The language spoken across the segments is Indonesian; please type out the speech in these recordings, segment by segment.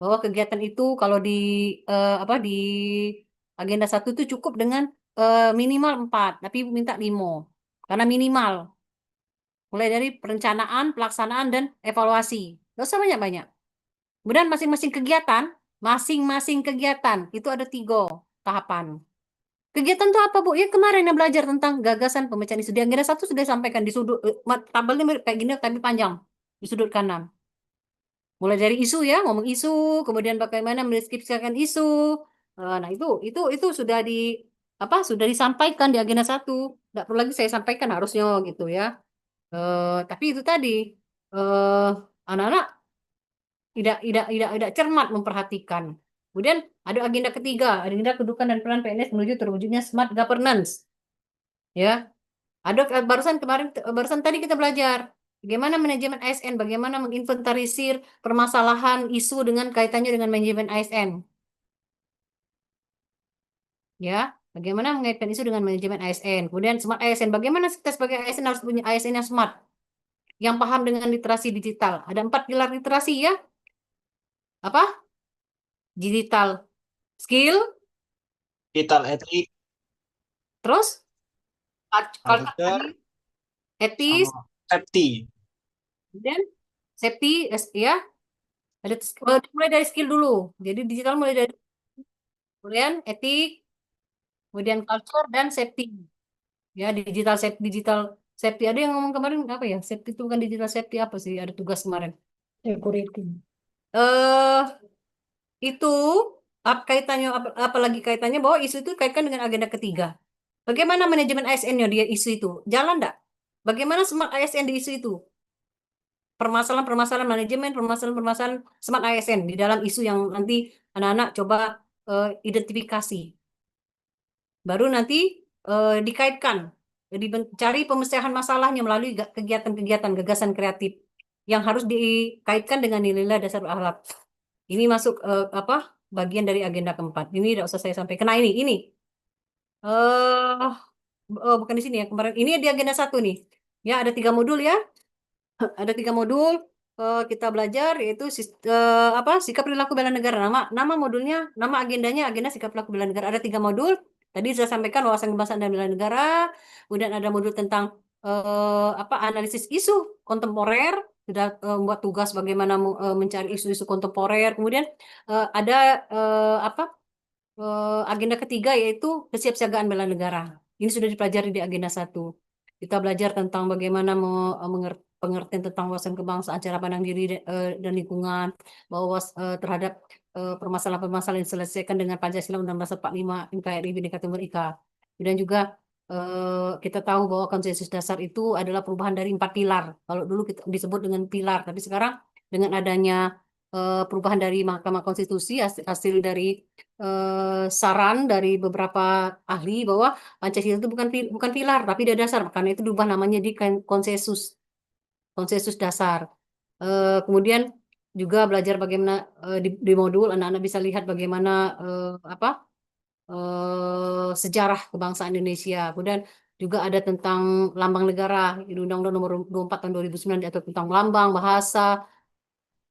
bahwa kegiatan itu kalau di apa di agenda satu itu cukup dengan minimal 4, tapi minta 5 karena minimal. Mulai dari perencanaan, pelaksanaan, dan evaluasi. Gak usah banyak-banyak. Kemudian masing-masing kegiatan itu ada 3 tahapan. Kegiatan itu apa, Bu? Ya kemarin yang belajar tentang gagasan pemecahan isu. Di agenda satu sudah disampaikan di sudut, tabelnya mirip kayak gini tapi panjang di sudut kanan. Mulai dari isu ya, ngomong isu, kemudian bagaimana mendeskripsikan isu. Nah, itu sudah sudah disampaikan di agenda satu. Tidak perlu lagi saya sampaikan harusnya gitu ya. Tapi itu tadi eh anak-anak tidak cermat memperhatikan. Kemudian ada agenda ketiga, agenda kedudukan dan peran PNS menuju terwujudnya smart governance. Ya, ada barusan tadi kita belajar bagaimana manajemen ASN, bagaimana menginventarisir permasalahan isu dengan kaitannya dengan manajemen ASN. Ya, bagaimana mengaitkan isu dengan manajemen ASN. Kemudian smart ASN, bagaimana kita sebagai ASN harus punya ASN yang smart, yang paham dengan literasi digital. Ada 4 pilar literasi ya. Apa? Digital skill, Digital etik, terus culture, etis, sama safety. dan safety, ya. Ada mulai dari skill dulu. Jadi digital mulai dari kemudian etik, kemudian culture dan safety. Ya, digital safety. Ada yang ngomong kemarin apa ya? Safety itu bukan digital safety apa sih? Ada tugas kemarin. Security. Eh itu kaitannya apalagi kaitannya bahwa isu itu kaitkan dengan agenda ketiga. Bagaimana manajemen ASN-nya dia isu itu? Jalan enggak? Bagaimana smart ASN di isu itu? Permasalahan-permasalahan manajemen, permasalahan-permasalahan smart ASN di dalam isu yang nanti anak-anak coba identifikasi. Baru nanti dikaitkan, cari pemecahan masalahnya melalui kegiatan-kegiatan gagasan kreatif yang harus dikaitkan dengan nilai-nilai dasar akhlak. Ini masuk bagian dari agenda keempat. Ini tidak usah saya sampaikan. Nah ini eh bukan di sini ya kemarin. Ini di agenda satu nih. Ya ada 3 modul ya. Ada 3 modul kita belajar yaitu sikap perilaku bela negara. Nama modulnya, nama agendanya agenda sikap perilaku bela negara. Ada 3 modul. Tadi saya sampaikan wawasan kebangsaan dan bela negara. Kemudian ada modul tentang analisis isu kontemporer. Sudah membuat tugas bagaimana mencari isu-isu kontemporer. Kemudian ada agenda ketiga yaitu kesiapsiagaan bela negara. Ini sudah dipelajari di agenda satu. Kita belajar tentang bagaimana pengertian tentang wawasan kebangsaan, cara pandang diri dan lingkungan, bahwa terhadap permasalahan-permasalahan yang diselesaikan dengan Pancasila Undang-Undang 45, NKRI, Bhinneka Tunggal Ika. Dan juga kita tahu bahwa konsensus dasar itu adalah perubahan dari 4 pilar. Kalau dulu kita disebut dengan pilar, tapi sekarang dengan adanya perubahan dari Mahkamah Konstitusi hasil dari saran dari beberapa ahli bahwa Pancasila itu bukan pilar tapi dia dasar, karena itu diubah namanya di konsensus konsensus dasar. Kemudian juga belajar bagaimana di modul anak-anak bisa lihat bagaimana sejarah kebangsaan Indonesia. Kemudian juga ada tentang lambang negara di Undang-Undang Nomor 24 Tahun 2009 diatur tentang lambang, bahasa,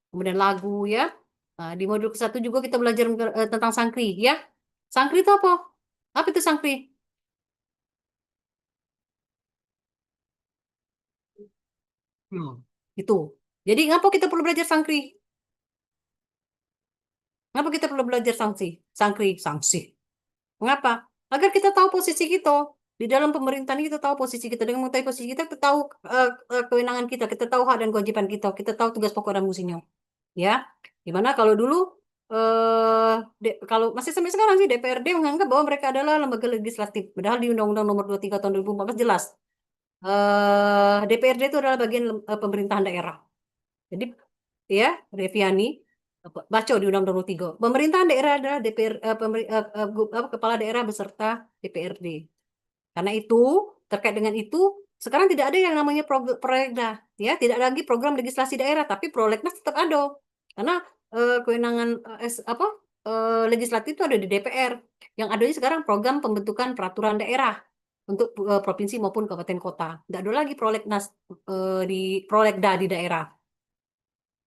kemudian lagu ya. Nah, di modul ke-1 juga kita belajar tentang sangkri ya. Sangkri itu apa? Apa itu sangkri? Hmm. Itu. Jadi ngapa kita perlu belajar sangkri? Ngapa kita perlu belajar sanksi? Sangkri, sanksi. Mengapa? Agar kita tahu posisi kita. Di dalam pemerintahan kita tahu posisi kita. Dengan mengetahui posisi kita tahu kewenangan kita tahu hak dan kewajiban kita tahu tugas pokok dan fungsinya. Ya, gimana kalau dulu kalau masih sampai sekarang sih DPRD menganggap bahwa mereka adalah lembaga legislatif. Padahal di Undang-Undang Nomor 23 Tahun 2014 jelas DPRD itu adalah bagian pemerintahan daerah. Jadi ya, Reviani baca di Undang-Undang 23. Pemerintahan daerah adalah DPR kepala daerah beserta DPRD. Karena itu terkait dengan itu sekarang tidak ada yang namanya prolegnas ya, tidak ada lagi program legislasi daerah, tapi prolegnas tetap ada. Karena kewenangan legislatif itu ada di DPR. Yang adanya sekarang program pembentukan peraturan daerah untuk provinsi maupun kabupaten kota. Tidak ada lagi prolegnas di prolegda di daerah.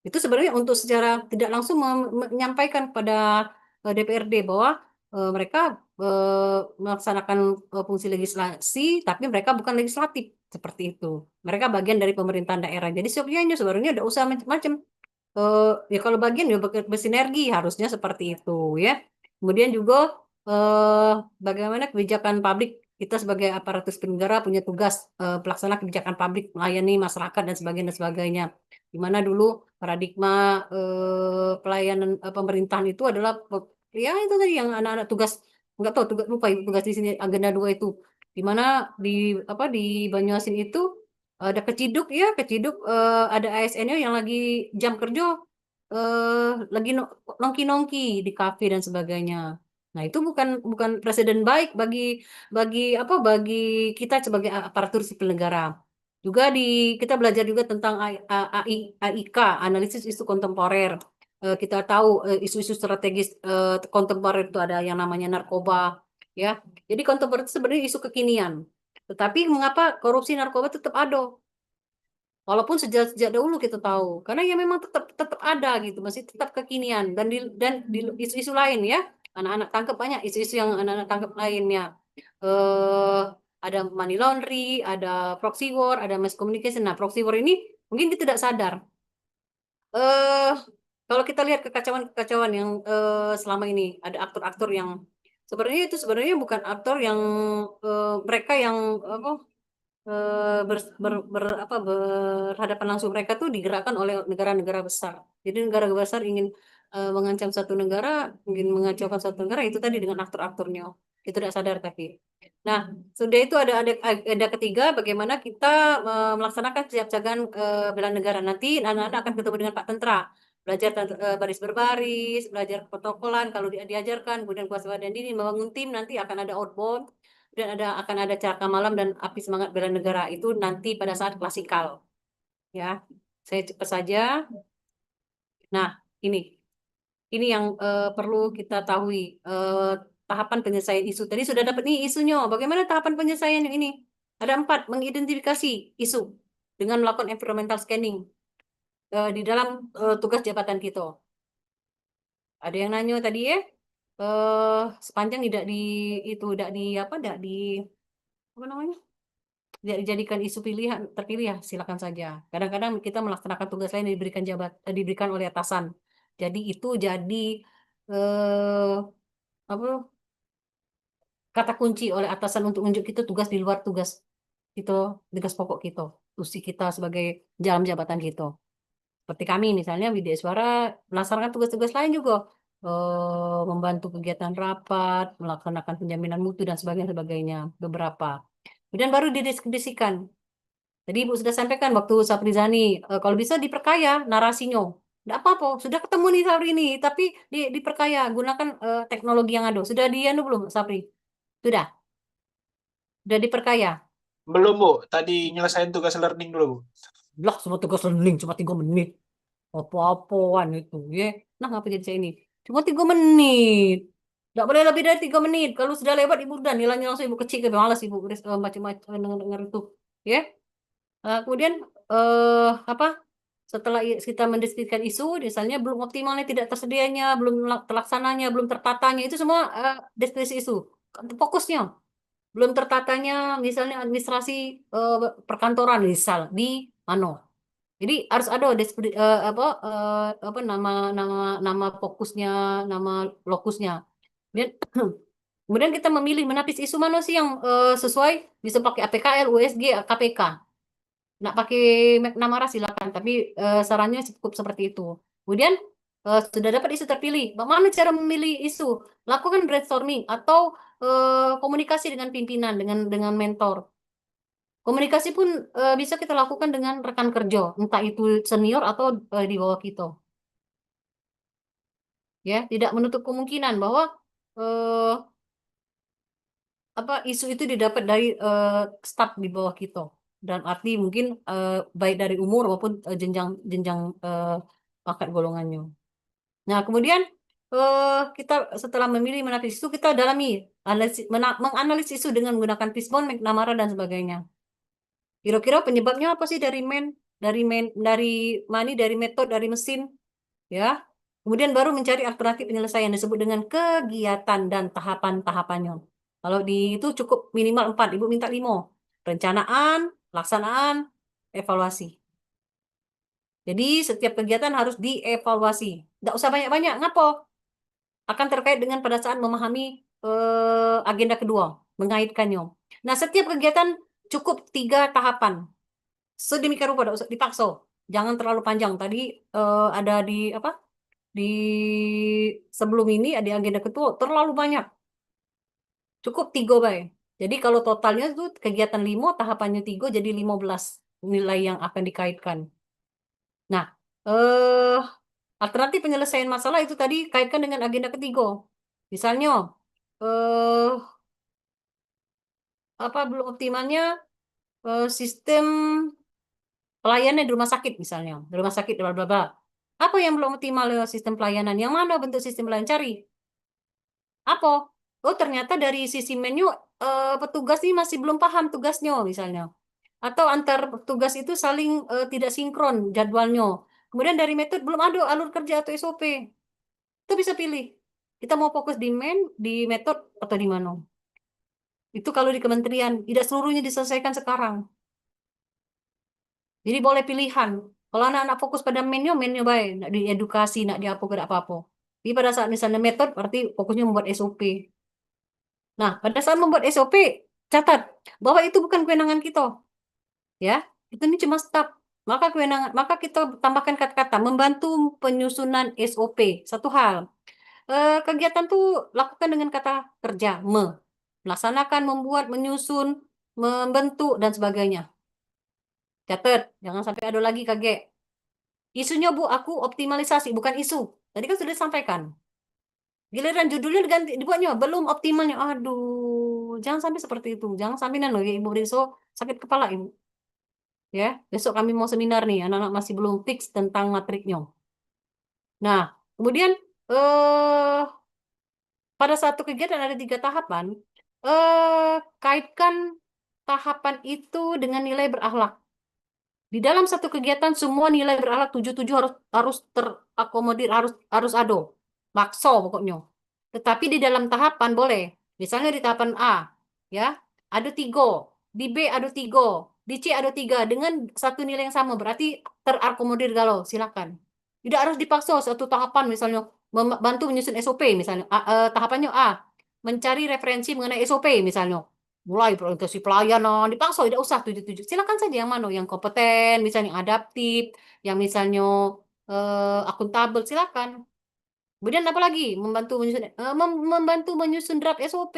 Itu sebenarnya untuk secara tidak langsung menyampaikan kepada DPRD bahwa mereka melaksanakan fungsi legislasi, tapi mereka bukan legislatif seperti itu. Mereka bagian dari pemerintahan daerah. Jadi sebenarnya udah usah macam-macam. Ya kalau bagian ya bersinergi harusnya seperti itu ya. Kemudian juga eh, bagaimana kebijakan publik kita sebagai aparatus penegara punya tugas pelaksana kebijakan publik melayani masyarakat dan sebagainya. Di mana dulu paradigma pelayanan pemerintahan itu adalah ya itu tadi yang anak-anak tugas nggak tahu tugas lupa tugas di sini agenda 2 itu. Di mana di apa di Banyuasin itu ada keciduk ya, keciduk ada ASN-nya yang lagi jam kerja lagi nongki-nongki di kafe dan sebagainya. Nah, itu bukan bukan presiden baik bagi bagi apa bagi kita sebagai aparatur sipil negara. Juga kita belajar juga tentang AIK, analisis isu kontemporer. Kita tahu isu-isu strategis kontemporer itu ada yang namanya narkoba, ya. Jadi kontemporer itu sebenarnya isu kekinian. Tetapi mengapa korupsi narkoba tetap ada? Walaupun sejak sejak dahulu kita tahu, karena ya memang tetap tetap ada gitu, masih tetap kekinian dan di isu-isu lain ya, anak-anak tangkap banyak isu-isu yang anak-anak tangkap lainnya. eh ada money laundry, ada proxy war, ada mass communication. Nah, proxy war ini mungkin kita tidak sadar. eh Kalau kita lihat kekacauan-kekacauan yang selama ini ada aktor-aktor yang sebenarnya bukan aktor yang mereka yang apa berhadapan langsung mereka tuh digerakkan oleh negara-negara besar. Jadi negara besar ingin mengancam satu negara, ingin mengacaukan satu negara itu tadi dengan aktor-aktornya. Itu tidak sadar tapi. Nah, sudah itu ada ketiga bagaimana kita melaksanakan kesiapsiagaan bela negara. Nanti anak-anak akan ketemu dengan Pak Tentara. Belajar baris berbaris, belajar protokolan kalau diajarkan, kemudian kewaspadaan dini, membangun tim, nanti akan ada outbound dan akan ada Cakra Malam dan Api Semangat Bela Negara itu nanti pada saat klasikal ya. Saya cepat saja. Nah, ini ini yang perlu kita tahu, tahapan penyelesaian isu. Tadi sudah dapat nih isunya. Bagaimana tahapan penyelesaian yang ini? Ada 4, mengidentifikasi isu dengan melakukan environmental scanning di dalam tugas jabatan kita. Ada yang nanya tadi ya, sepanjang tidak di itu tidak di apa namanya? Tidak dijadikan isu pilihan terpilih ya silakan saja. Kadang-kadang kita melaksanakan tugas lain yang diberikan oleh atasan. Jadi itu jadi eh, apa kata kunci oleh atasan untuk unjuk kita tugas di luar tugas itu tugas pokok kita, fungsi kita sebagai dalam jabatan kita. Seperti kami misalnya Widya Suara melaksanakan tugas-tugas lain juga, membantu kegiatan rapat, melaksanakan penjaminan mutu dan sebagainya beberapa. Kemudian baru didiskusikan. Tadi Ibu sudah sampaikan waktu Saprizani, kalau bisa diperkaya narasinya. Tidak apa-apa, sudah ketemu nih Sapri ini, tapi diperkaya, gunakan teknologi yang ada. Sudah anu belum, Sapri? Sudah, sudah diperkaya. Belum, Bu. Tadi nyelesain tugas learning dulu, Bu. Lah, semua tugas learning cuma 3 menit. Apa-apaan itu, ya. Nah, ngapa jadi saya ini? Cuma 3 menit. Tidak boleh lebih dari 3 menit. Kalau sudah lewat, Ibu udah nilainya langsung Ibu kecil, malas Ibu macam-macam dengar itu. Ya. Kemudian apa? Setelah kita mendiskusikan isu, misalnya belum optimalnya, tidak tersedianya, belum terlaksananya, belum tertatanya, itu semua diskusi isu. Fokusnya belum tertatanya, misalnya administrasi eh, perkantoran misal di mana. Jadi harus ada apa nama nama nama fokusnya, nama lokusnya. Kemudian kemudian kita memilih menapis isu mana sih yang sesuai, bisa pakai APKL, USG, KPK. Nggak pakai nama silakan, tapi sarannya cukup seperti itu. Kemudian sudah dapat isu terpilih. Bagaimana cara memilih isu? Lakukan brainstorming atau komunikasi dengan pimpinan, dengan mentor. Komunikasi pun bisa kita lakukan dengan rekan kerja, entah itu senior atau di bawah kita. Ya, tidak menutup kemungkinan bahwa eh, apa isu itu didapat dari staf di bawah kita. Dan arti mungkin baik dari umur maupun jenjang jenjang pangkat golongannya. Nah, kemudian kita setelah memilih menapis isu, kita dalami menganalisis isu dengan menggunakan fishbone, McNamara dan sebagainya. Kira-kira penyebabnya apa sih dari men? dari dari metode, dari mesin, ya. Kemudian baru mencari alternatif penyelesaian disebut dengan kegiatan dan tahapan-tahapannya. Kalau di itu cukup minimal 4, Ibu minta 5. Perencanaan, pelaksanaan, evaluasi. Jadi setiap kegiatan harus dievaluasi. Tidak usah banyak-banyak. Ngapo? Akan terkait dengan pada saat memahami agenda kedua, mengaitkannya. Nah, setiap kegiatan cukup 3 tahapan. Sedemikian rupa, tidak usah dipaksa. Jangan terlalu panjang. Tadi ada di apa? Di sebelum ini ada agenda kedua terlalu banyak. Cukup 3 baik. Jadi kalau totalnya itu kegiatan 5, tahapannya 3, jadi 15 nilai yang akan dikaitkan. Nah, eh alternatif penyelesaian masalah itu tadi kaitkan dengan agenda ketiga. Misalnya, eh apa belum optimalnya sistem pelayanan di rumah sakit misalnya, di rumah sakit bla bla bla. Apa yang belum optimal sistem pelayanan? Yang mana bentuk sistem pelayanan? Cari. Apa? Oh, ternyata dari sisi menu petugas ini masih belum paham tugasnya misalnya. Atau antar petugas itu saling tidak sinkron jadwalnya. Kemudian dari metode belum ada alur kerja atau SOP. Itu bisa pilih. Kita mau fokus di metode atau di mana. Itu kalau di kementerian, tidak seluruhnya diselesaikan sekarang. Jadi boleh pilihan. Kalau anak-anak fokus pada menu baik. Nak di edukasi, nak di apa, tidak apa-apa. Tapi pada saat misalnya metode, berarti fokusnya membuat SOP. Nah, pada saat membuat SOP, catat bahwa itu bukan kewenangan kita. Ya, itu ini cuma staf. Maka kita tambahkan kata-kata membantu penyusunan SOP. Satu hal. Kegiatan tuh lakukan dengan kata kerja, melaksanakan, membuat, menyusun, membentuk, dan sebagainya. Catat, jangan sampai ada lagi kaget. Isunya Bu, aku optimalisasi, bukan isu. Tadi kan sudah disampaikan. Giliran judulnya diganti, dibuatnya belum optimalnya. Aduh, jangan sampai seperti itu. Jangan sampai nano ya Ibu Rinso sakit kepala Ibu. Ya, besok kami mau seminar nih, anak-anak masih belum fix tentang matriknya. Nah, kemudian pada satu kegiatan ada 3 tahapan. Kaitkan tahapan itu dengan nilai berakhlak. Di dalam satu kegiatan semua nilai berakhlak 77 harus harus terakomodir, harus ada. Makso pokoknya. Tetapi di dalam tahapan boleh. Misalnya di tahapan A, ya, ada 3. Di B ada 3. Di C ada 3 dengan satu nilai yang sama. Berarti terakomodir galau. Silakan. Tidak harus dipaksa satu tahapan misalnya membantu menyusun SOP misalnya. Tahapannya A, mencari referensi mengenai SOP misalnya. Mulai orientasi pelayanan, dipaksa tidak usah 77. Silakan saja yang mana, yang kompeten, misalnya yang adaptif, yang misalnya akuntabel, silakan. Kemudian apa lagi? Membantu menyusun draft SOP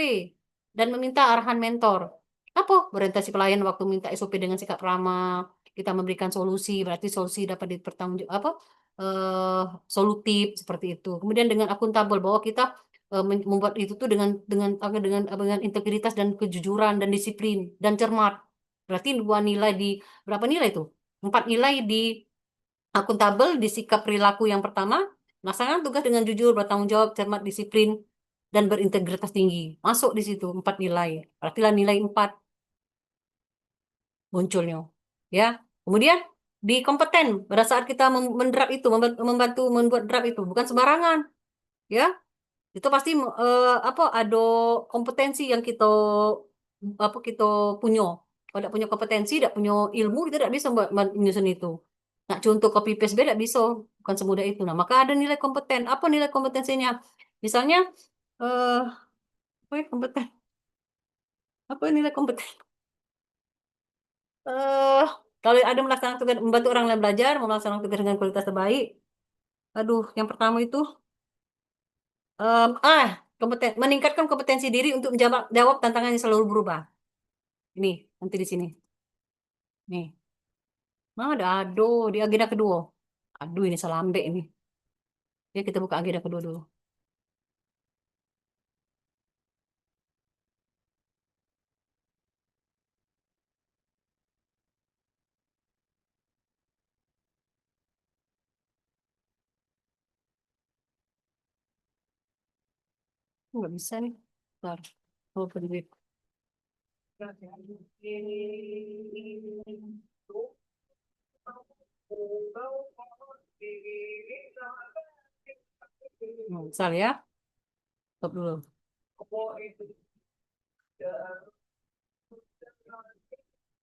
dan meminta arahan mentor. Apa? Orientasi pelayan waktu minta SOP dengan sikap ramah, kita memberikan solusi, berarti solusi dapat dipertanggung apa? eh Solutif seperti itu. Kemudian dengan akuntabel bahwa kita membuat itu tuh dengan integritas dan kejujuran dan disiplin dan cermat. Berarti 2 nilai di berapa nilai itu? 4 nilai di akuntabel, di sikap perilaku yang pertama, melaksanakan tugas dengan jujur, bertanggung jawab, cermat, disiplin, dan berintegritas tinggi. Masuk di situ 4 nilai. Berarti lah nilai 4 munculnya. Ya. Kemudian di kompeten, pada saat kita mendrap itu, membantu membuat draft itu, bukan sembarangan. Ya, itu pasti apa ada kompetensi yang kita punya. Kalau tidak punya kompetensi, tidak punya ilmu, kita tidak bisa menyusun itu. Nah, contoh copy paste tidak bisa, bukan semudah itu. Nah, maka ada nilai kompeten. Apa nilai kompetensinya? Misalnya, eh apa ya kompeten? Apa nilai kompeten? Eh Kalau ada melaksanakan tugas, membantu orang lain belajar, melaksanakan tugas dengan kualitas terbaik. Aduh, yang pertama itu, em, ah, meningkatkan kompetensi diri untuk menjawab jawab tantangan yang selalu berubah. Ini, nanti di sini. Nih, mana ada di agenda kedua. Aduh, ini salah ambek ini. Ya, kita buka agenda kedua dulu. Nggak bisa nih. Bentar. Oh, pendiri. Misal ya, stop dulu.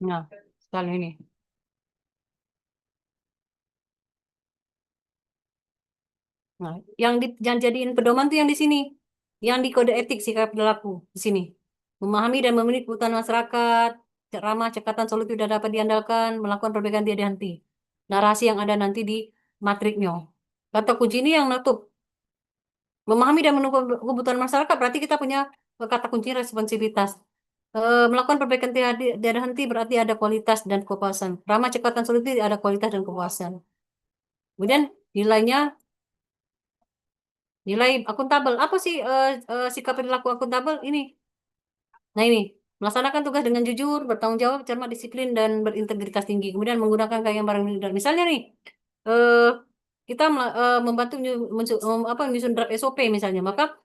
Nah, misal ini. Nah, yang jadiin pedoman tuh yang di sini. Yang di kode etik sikap perilaku di sini. Memahami dan memenuhi kebutuhan masyarakat, ramah, cekatan, solusi sudah dapat diandalkan, melakukan perbaikan tiada henti. Narasi yang ada nanti di matriknya. Kata kunci ini yang nutup. Memahami dan memenuhi kebutuhan masyarakat berarti kita punya kata kunci responsivitas. Melakukan perbaikan tiada henti berarti ada kualitas dan kepuasan. Ramah, cekatan, solusi ada kualitas dan kepuasan. Kemudian nilainya nilai akuntabel. Apa sih sikap perilaku akuntabel? Ini. Nah ini, melaksanakan tugas dengan jujur, bertanggung jawab, cermat, disiplin, dan berintegritas tinggi. Kemudian menggunakan gaya yang barang dan misalnya nih, eh, kita membantu menyusun draft SOP misalnya. Maka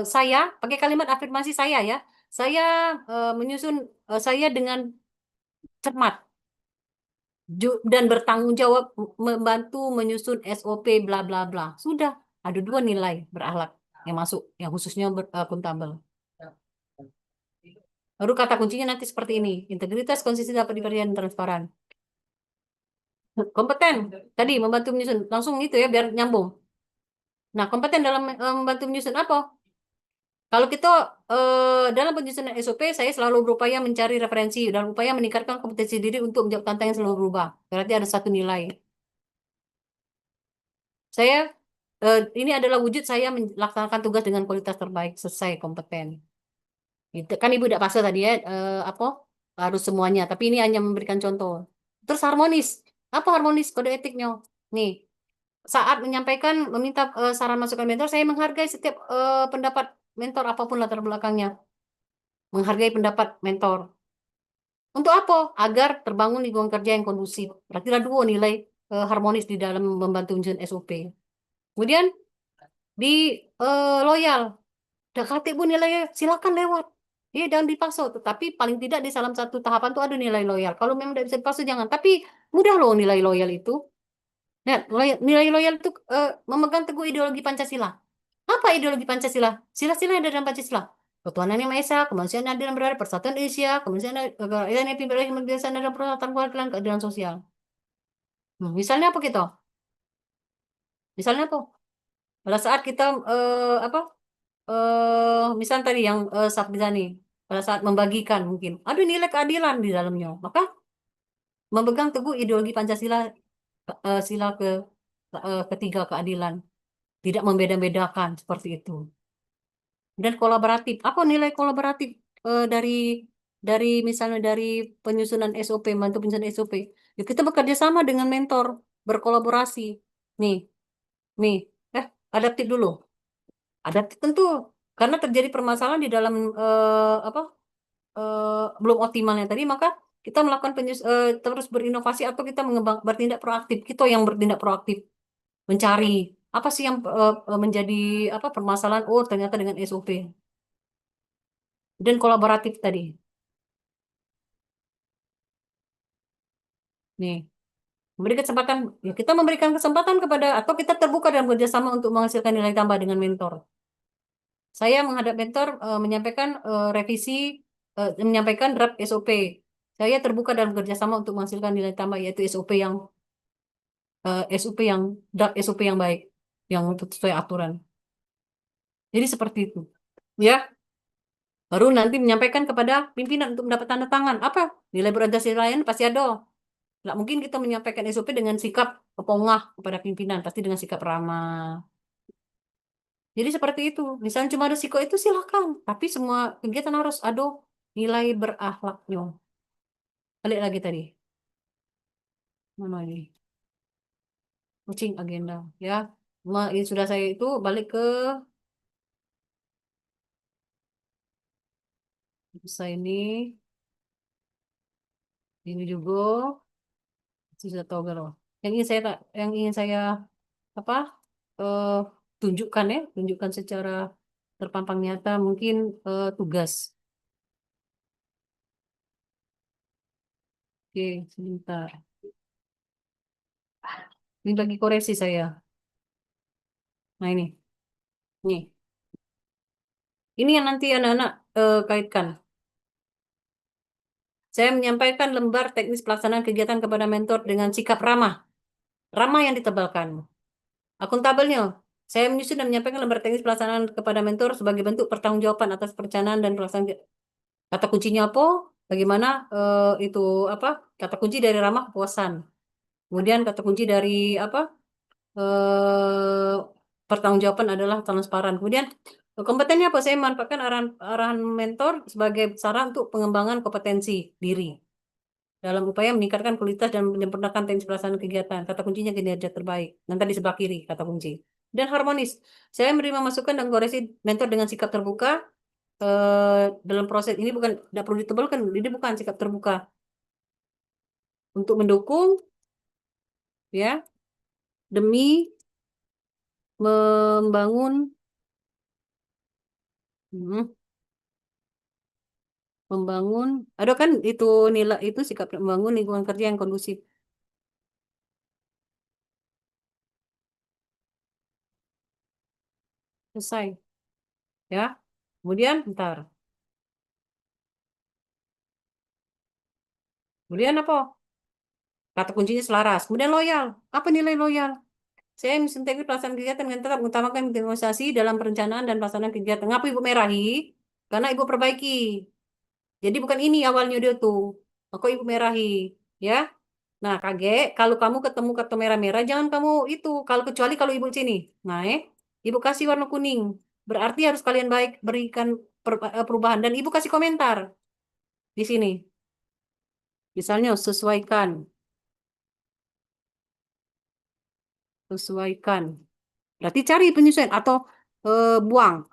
saya pakai kalimat afirmasi saya ya. Saya menyusun saya dengan cermat dan bertanggung jawab membantu menyusun SOP bla bla bla. Sudah, ada dua nilai berakhlak yang masuk, yang khususnya akuntabel. Baru kata kuncinya nanti seperti ini. Integritas, konsisten, dapat dipercaya, dan transparan. Kompeten. Tadi membantu menyusun. Langsung itu ya, biar nyambung. Nah, kompeten dalam membantu menyusun apa? Kalau kita dalam penyusunan SOP, saya selalu berupaya mencari referensi dan upaya meningkatkan kompetensi diri untuk menjawab tantangan yang selalu berubah. Berarti ada satu nilai. Saya ini adalah wujud saya melaksanakan tugas dengan kualitas terbaik, selesai kompeten. Gitu. Kan Ibu udah pasal tadi ya, apa harus semuanya. Tapi ini hanya memberikan contoh. Terus harmonis. Apa harmonis kode etiknya? Nih, saat menyampaikan, meminta saran masukan mentor, saya menghargai setiap pendapat mentor apapun latar belakangnya. Menghargai pendapat mentor. Untuk apa? Agar terbangun lingkungan kerja yang kondusif. Berarti ada dua nilai harmonis di dalam membantu menyusun SOP. Kemudian di loyal. Dakati Bu nilainya, silakan lewat. Iya, jangan dipaksa. Tetapi paling tidak di dalam satu tahapan tuh ada nilai loyal. Kalau memang tidak bisa dipaksa, jangan. Tapi mudah loh nilai loyal itu. Nah, nilai loyal itu memegang teguh ideologi Pancasila. Apa ideologi Pancasila? Sila-sila yang ada dalam Pancasila. Ketuhanan yang Maha Esa, kemanusiaan yang adil dan beradab, persatuan Indonesia, kemanusiaan yang pimpin kebiasaan dan persatuan keluarga, keadilan sosial. Misalnya apa kita? Misalnya apa? Pada saat kita apa? Misal tadi yang Sabzani pada saat membagikan mungkin ada nilai keadilan di dalamnya, maka memegang teguh ideologi Pancasila sila ketiga keadilan, tidak membeda-bedakan seperti itu. Dan kolaboratif, apa nilai kolaboratif dari misalnya dari penyusunan SOP, bantu penyusunan SOP, ya kita bekerja sama dengan mentor, berkolaborasi. Nih, nih, adaptif dulu. Adaptif tentu karena terjadi permasalahan di dalam apa belum optimalnya tadi, maka kita melakukan terus berinovasi atau kita bertindak proaktif. Kita yang bertindak proaktif mencari apa sih yang menjadi apa permasalahan. Oh, ternyata dengan SOP dan kolaboratif tadi. Nih, memberi kesempatan ya kita memberikan kesempatan kepada atau kita terbuka dalam kerjasama untuk menghasilkan nilai tambah dengan mentor. Saya menghadap mentor menyampaikan revisi menyampaikan draft SOP. Saya terbuka dalam kerjasama untuk menghasilkan nilai tambah yaitu SOP yang SOP yang draft SOP yang baik, yang sesuai aturan. Jadi seperti itu. Ya, baru nanti menyampaikan kepada pimpinan untuk mendapat tanda tangan. Apa? Nilai berorientasi lain pasti ada. Nggak mungkin kita menyampaikan SOP dengan sikap pongah kepada pimpinan, pasti dengan sikap ramah. Jadi seperti itu. Misalnya cuma ada siko itu silakan, tapi semua kegiatan harus ada nilai berakhlaknya. Balik lagi tadi. Mana ini? Kucing agenda. Ya, ini sudah saya itu balik ke saya ini juga. Sudah tahu gak loh. Yang ingin saya apa eh, tunjukkan ya, tunjukkan secara terpampang nyata mungkin tugas. Oke, sebentar. Ini lagi koreksi saya. Nah nih. Ini yang nanti anak-anak kaitkan. Saya menyampaikan lembar teknis pelaksanaan kegiatan kepada mentor dengan sikap ramah. Ramah yang ditebalkan. Akuntabelnya. Saya menyusun dan menyampaikan lembar teknis pelaksanaan kepada mentor sebagai bentuk pertanggungjawaban atas perencanaan dan pelaksanaan. Kata kuncinya apa? Bagaimana itu apa? Kata kunci dari ramah kepuasan. Kemudian kata kunci dari apa? eh, Pertanggungjawaban adalah transparan. Kemudian kompetennya apa? Saya manfaatkan arahan mentor sebagai saran untuk pengembangan kompetensi diri dalam upaya meningkatkan kualitas dan menyempurnakan teknis pelaksanaan kegiatan. Kata kuncinya kinerja terbaik. Nanti di sebelah kiri kata kunci. Dan harmonis. Saya menerima masukan dan koreksi mentor dengan sikap terbuka dalam proses ini bukan tidak perlu ditebalkan. Ini bukan sikap terbuka untuk mendukung ya demi membangun hmm, membangun ada kan itu nilai itu sikap membangun lingkungan kerja yang kondusif. Selesai ya. Kemudian ntar. Kemudian apa? Kata kuncinya selaras. Kemudian loyal. Apa nilai loyal? Saya mensintegrasi pelaksanaan kegiatan dengan tetap mengutamakan organisasi dalam perencanaan dan pelaksanaan kegiatan. Ngapa Ibu merahi? Karena Ibu perbaiki. Jadi bukan ini awalnya dia tuh. Aku Ibu merahi. Ya. Nah, kaget. Kalau kamu ketemu kata merah-merah, jangan kamu itu. Kalau kecuali kalau Ibu sini. Nah, Ibu kasih warna kuning. Berarti harus kalian baik berikan perubahan. Dan Ibu kasih komentar di sini. Misalnya sesuaikan. Sesuaikan. Berarti cari penyesuaian atau buang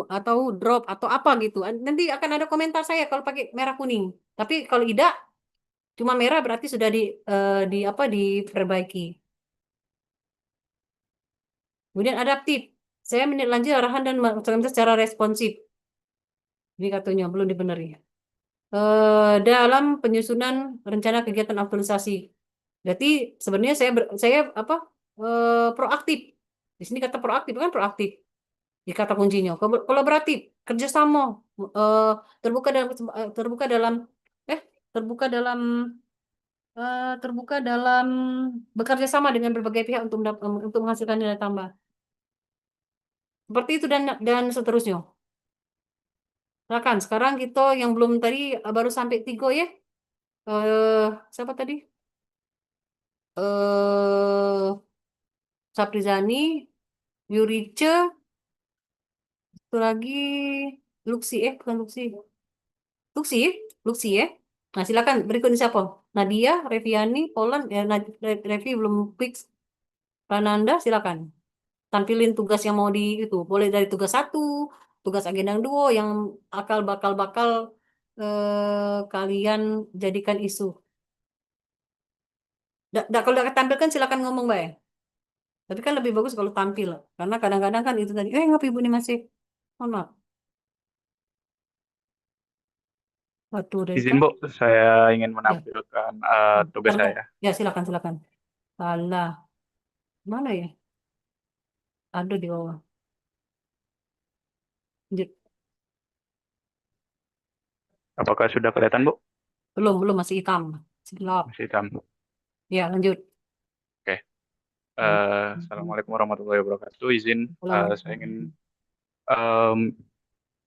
atau drop atau apa gitu. Nanti akan ada komentar saya kalau pakai merah kuning. Tapi kalau tidak cuma merah berarti sudah di apa diperbaiki. Kemudian adaptif. Saya menindaklanjuti arahan dan melaksanakan secara responsif. Ini katanya belum dibenerin. Dalam penyusunan rencana kegiatan aktualisasi. Berarti sebenarnya saya apa proaktif. Di sini kata proaktif kan proaktif. Di kata kuncinya kolaboratif, kerjasama, eh, terbuka dalam terbuka dalam eh terbuka dalam terbuka dalam bekerja sama dengan berbagai pihak untuk menghasilkan nilai tambah. Seperti itu dan seterusnya. Silakan. Sekarang kita yang belum tadi baru sampai tiga ya. Eh Siapa tadi? Eh Saprizani, Yurice, satu lagi Luxi bukan Luxi. Luxi, Luxi ya. Nah, silakan berikutnya siapa? Nadia, Reviani, Polan, ya Revi belum fix. Prananda, silakan. Tampilin tugas yang mau di itu. Boleh dari tugas satu, tugas agenda yang dua, yang bakal kalian jadikan isu. Kalau tidak tampilkan silakan ngomong, Mbak ya. Tapi kan lebih bagus kalau tampil. Karena kadang-kadang kan itu tadi, ngapa ibu ini masih, mohon maaf. Waduh, dari Izin kan? Bu, saya ingin Ya, menampilkan tugas Bentar, saya. ya silakan, silakan. Salah, mana ya? Ada di bawah. Lanjut. Apakah sudah kelihatan Bu? Belum masih hitam. Masih gelap. Masih hitam. Ya, lanjut. Oke. Assalamualaikum warahmatullahi wabarakatuh. Izin, saya ingin em,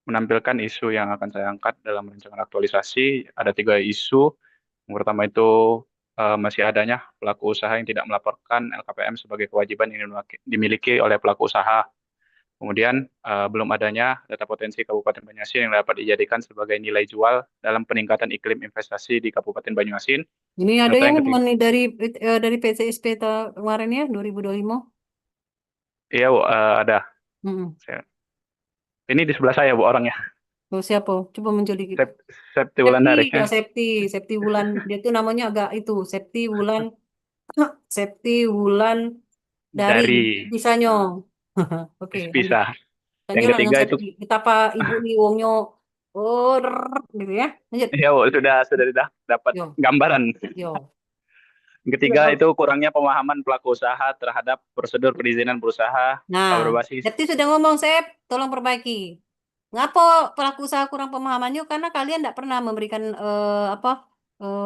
menampilkan isu yang akan saya angkat dalam rancangan aktualisasi. Ada 3 isu. Yang pertama itu masih adanya pelaku usaha yang tidak melaporkan LKPM sebagai kewajiban yang dimiliki oleh pelaku usaha. Kemudian belum adanya data potensi Kabupaten Banyuasin yang dapat dijadikan sebagai nilai jual dalam peningkatan iklim investasi di Kabupaten Banyuasin. Ini ada Serta yang yang ketiga, dari PCSP kemarin ya 2025. iya Bu, ada. Hmm. Ini di sebelah saya Bu orangnya. Oh, siapa? Coba muncul dikit. Septi Septi, Wulandari. ya Septi, Septi Wulan. Dia tuh namanya agak itu, Septi Wulan, Septi Wulan dari Dari bisanya. Oke, lanjut. bisa. Yang Tanya lah dengan ketiga itu Septi. Kita apa ibu nih wongnya? Oh, gitu ya. Lanjut. ya Bu, sudah dapat Yo, gambaran. yo. Yang ketiga itu kurangnya pemahaman pelaku usaha terhadap prosedur perizinan berusaha Nah, berbasis. Septi sudah ngomong, Sep, tolong perbaiki. Ngapa pelaku usaha kurang pemahamannya? Karena kalian tidak pernah memberikan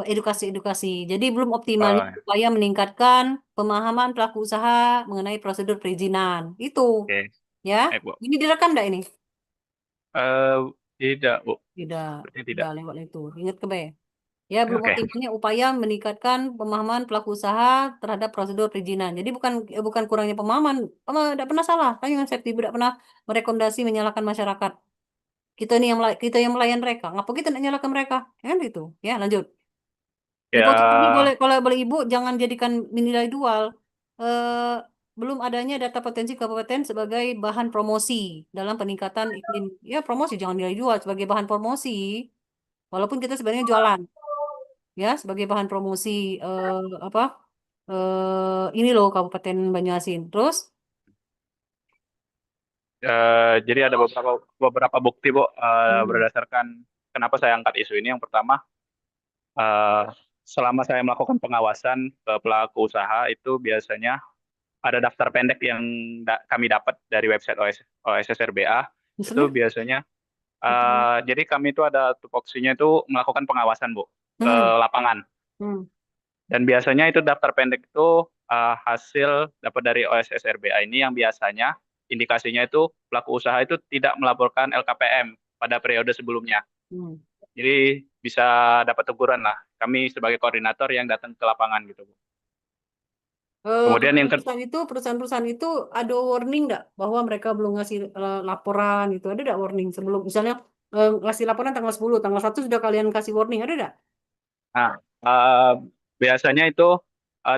edukasi-edukasi. Jadi belum optimalnya Oh, upaya meningkatkan pemahaman pelaku usaha mengenai prosedur perizinan. Itu, oke, ya. Bu. Ini direkam enggak ini? Eh, Tidak, Bu. Tidak, Sepertinya tidak. tidak lewat itu. Ingat ke B. Ya, belum Oke. optimalnya upaya meningkatkan pemahaman pelaku usaha terhadap prosedur perizinan. Jadi bukan kurangnya pemahaman, tidak pernah salah. Kan yang saya tidak pernah merekomendasi menyalahkan masyarakat. Kita yang melayan mereka. Ngapa kita tidak nyalahkan mereka? Ya kan gitu. Ya, lanjut. Dipotong tadi boleh, Ya, kalau boleh Ibu jangan jadikan nilai dual. Eh, belum adanya data potensi kabupaten sebagai bahan promosi dalam peningkatan iklim. Ya, promosi jangan nilai jual sebagai bahan promosi. Walaupun kita sebenarnya jualan. Ya sebagai bahan promosi eh, apa ini loh Kabupaten Banyuasin. Terus jadi ada beberapa bukti, Bu, hmm, berdasarkan kenapa saya angkat isu ini. Yang pertama, eh, selama saya melakukan pengawasan ke pelaku usaha itu biasanya ada daftar pendek yang kami dapat dari website OSSRBA. Itu maksudnya biasanya, itu jadi kami itu ada tupoksinya itu melakukan pengawasan, Bu, ke hmm, lapangan. hmm, Dan biasanya itu daftar pendek itu hasil dapat dari OSSRBA ini yang biasanya indikasinya itu pelaku usaha itu tidak melaporkan LKPM pada periode sebelumnya. hmm. Jadi bisa dapat teguran lah. Kami sebagai koordinator yang datang ke lapangan gitu, Bu. Kemudian yang Perusahaan-perusahaan itu ada warning nggak bahwa mereka belum ngasih laporan itu ada nggak warning sebelum misalnya ngasih laporan tanggal 1 sudah kalian kasih warning ada nggak? nah, biasanya itu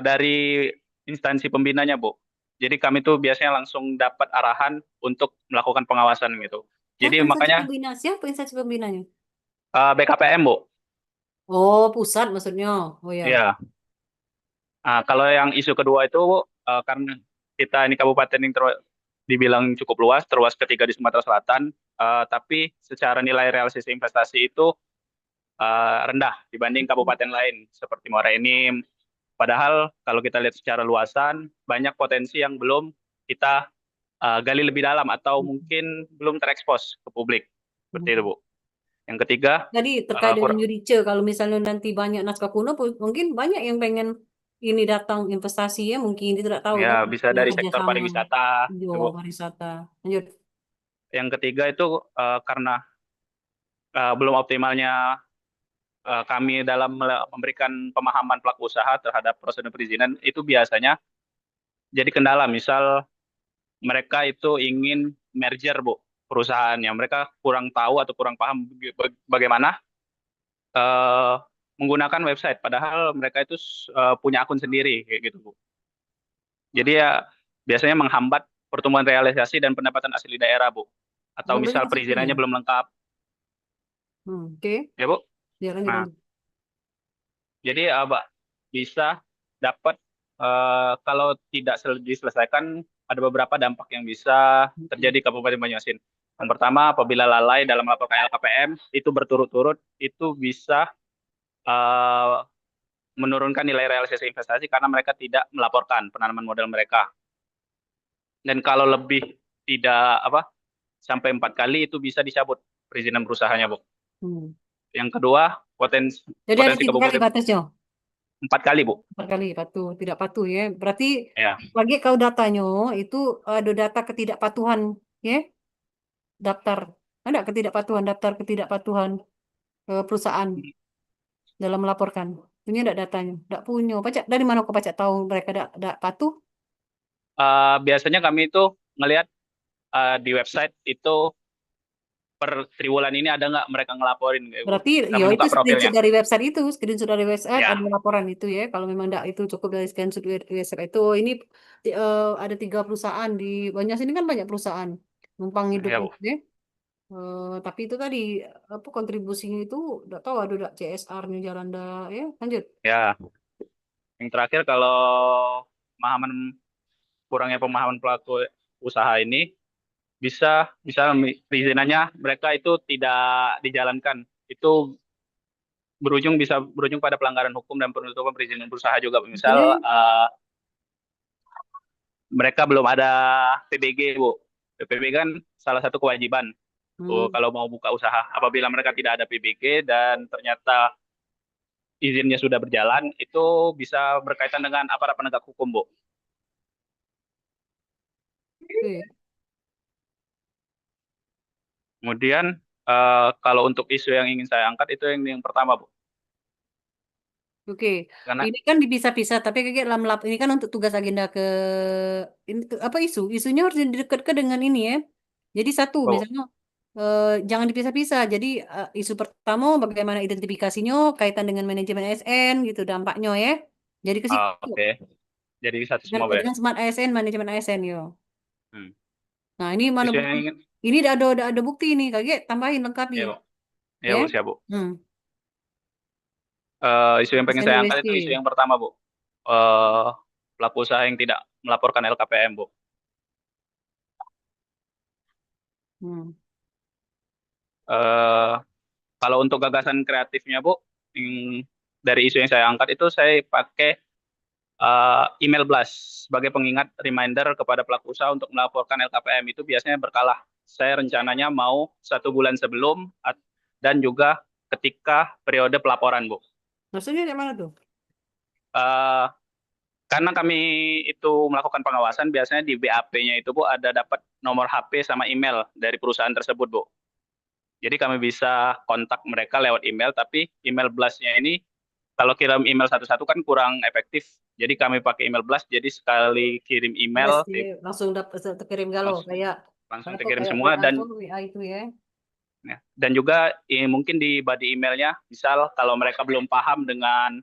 dari instansi pembinanya, Bu. Jadi kami tuh biasanya langsung dapat arahan untuk melakukan pengawasan gitu. Jadi Siapa instansi makanya pembina? Siapa instansi pembinanya? BKPM, Bu. Oh pusat maksudnya. Oh ya. Iya. Kalau yang isu kedua itu, karena kita ini kabupaten yang dibilang cukup luas, terluas ketiga di Sumatera Selatan, tapi secara nilai realisasi investasi itu rendah dibanding kabupaten lain seperti Muara Enim. Padahal kalau kita lihat secara luasan, banyak potensi yang belum kita gali lebih dalam atau mungkin belum terekspos ke publik. Seperti itu, Bu. Yang ketiga, Jadi terkait dengan Jurice, kalau misalnya nanti banyak naskah kuno, mungkin banyak yang pengen ini datang investasi ya, mungkin dia tidak tahu ya kan, bisa punya dari sektor kerjasama pariwisata, di gitu, Bu. pariwisata. Lanjut. Yang ketiga itu karena belum optimalnya kami dalam memberikan pemahaman pelaku usaha terhadap prosedur perizinan itu biasanya jadi kendala. Misal mereka itu ingin merger, Bu, perusahaannya. Mereka kurang tahu atau kurang paham bagaimana eh, menggunakan website. Padahal mereka itu punya akun sendiri, kayak gitu, Bu. Jadi ya biasanya menghambat pertumbuhan realisasi dan pendapatan asli daerah, Bu. Atau Berarti misal ke situ ya. perizinannya belum lengkap, Oke. ya, Bu. Ya lanjut Nah, lanjut. jadi Mbak bisa dapat kalau tidak diselesaikan ada beberapa dampak yang bisa terjadi ke Kabupaten Banyuasin. Yang pertama, apabila lalai dalam melaporkan LKPM itu berturut-turut itu bisa eh, menurunkan nilai realisasi investasi karena mereka tidak melaporkan penanaman modal mereka. Dan kalau lebih tidak apa sampai 4 kali itu bisa dicabut perizinan berusahanya, Bu. Hmm. Yang kedua, potensi Jadi ada potensi 3 kali Kabupaten batasnya. 4 kali, Bu. 4 kali patuh, tidak patuh ya. Berarti Ya, lagi kau datanya itu ada data ketidakpatuhan ya, daftar. Ada ketidakpatuhan, daftar ketidakpatuhan perusahaan dalam melaporkan. Punya enggak datanya? Enggak punya. Pajak dari mana kau pajak tahu mereka enggak patuh? biasanya kami itu ngelihat di website itu per triwulan ini ada nggak mereka ngelaporin, Berarti kami ya itu buka screenshot profilnya. dari website itu, screenshot dari website ada Ya, laporan itu ya. Kalau memang enggak itu cukup dari screenshot website itu. Oh, ini ada 3 perusahaan di banyak sini kan banyak perusahaan numpang hidup ya, Bu. itu ya. Tapi itu tadi apa kontribusinya itu enggak tahu ada enggak CSR-nya jalan dah ya. Lanjut. Ya, yang terakhir kalau pemahaman kurangnya pemahaman pelaku usaha ini bisa perizinannya mereka itu tidak dijalankan. Itu bisa berujung pada pelanggaran hukum dan penutupan perizinan berusaha juga. Misal Maksudnya, mereka belum ada PBG, Bu. PBG kan salah satu kewajiban hmm, kalau mau buka usaha. Apabila mereka tidak ada PBG dan ternyata izinnya sudah berjalan, itu bisa berkaitan dengan aparat penegak hukum, Bu. oke. Kemudian kalau untuk isu yang ingin saya angkat itu yang pertama, Bu. Oke, Karena ini kan dipisah-pisah, tapi kayak dalam ini kan untuk tugas agenda ke ini apa isunya harus didekatkan dengan ini ya. Jadi satu Bu, misalnya jangan dipisah-pisah. Jadi isu pertama bagaimana identifikasinya kaitan dengan manajemen ASN gitu dampaknya ya. Jadi ke situ oke. Jadi satu semua, Bu ya. dengan smart ASN manajemen ASN yo. Hmm. Nah ini mana Isu yang bukti? ingin, Ini udah ada bukti ini kaget tambahin lengkapi ya, Bu. Ya, ya. Bu, siap, Bu. Hmm. Isu yang pengen ASN saya angkat WSC. itu isu yang pertama, Bu. Eh, Pelaku usaha yang tidak melaporkan LKPM, Bu. Hmm. Eh, Kalau untuk gagasan kreatifnya, Bu, dari isu yang saya angkat itu saya pakai email blast sebagai pengingat reminder kepada pelaku usaha untuk melaporkan LKPM itu biasanya berkala. Saya rencananya mau 1 bulan sebelum dan juga ketika periode pelaporan, Bu. Maksudnya dari mana tuh? Eh, karena kami itu melakukan pengawasan, biasanya di BAP-nya itu, Bu, ada dapat nomor HP sama email dari perusahaan tersebut, Bu. Jadi kami bisa kontak mereka lewat email, tapi email blast-nya ini kalau kirim email satu-satu kan kurang efektif. Jadi kami pakai email blast, jadi sekali kirim Iya email sih, langsung dapat terkirim galau langsung, kayak langsung apa terkirim kayak semua WA dan tuh WA itu ya. ya, dan juga mungkin di body emailnya, misal kalau mereka belum paham dengan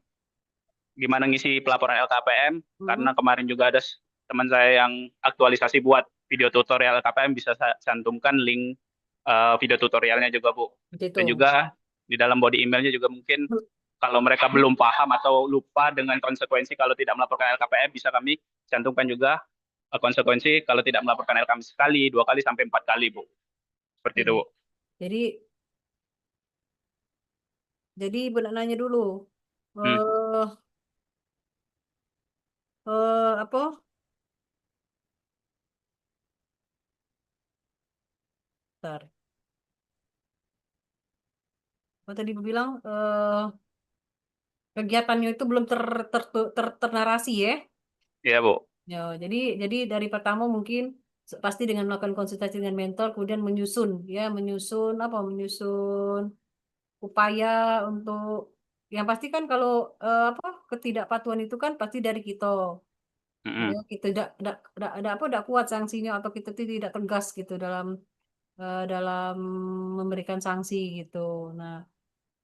gimana ngisi pelaporan LKPM, karena Hmm, kemarin juga ada teman saya yang aktualisasi buat video tutorial LKPM, bisa saya cantumkan link video tutorialnya juga, Bu. Dan gitu. juga di dalam body emailnya juga mungkin kalau mereka belum paham atau lupa dengan konsekuensi kalau tidak melaporkan LKPM, bisa kami cantumkan juga konsekuensi kalau tidak melaporkan LKPM sekali, 2 kali sampai 4 kali, Bu. Seperti itu, Oke. Bu. Jadi Ibu nak nanya dulu. Hmm. Eh apa? Bentar. Apa tadi Ibu bilang kegiatannya itu belum ternarasi ya. Iya, Bu. Ya, jadi dari pertama mungkin pasti dengan melakukan konsultasi dengan mentor, kemudian menyusun ya, menyusun upaya untuk yang pasti kan kalau apa ketidakpatuhan itu kan pasti dari kita. Ya, Mm-mm. kita tidak ada apa tidak kuat sanksinya atau kita tidak tegas gitu dalam memberikan sanksi gitu. Nah,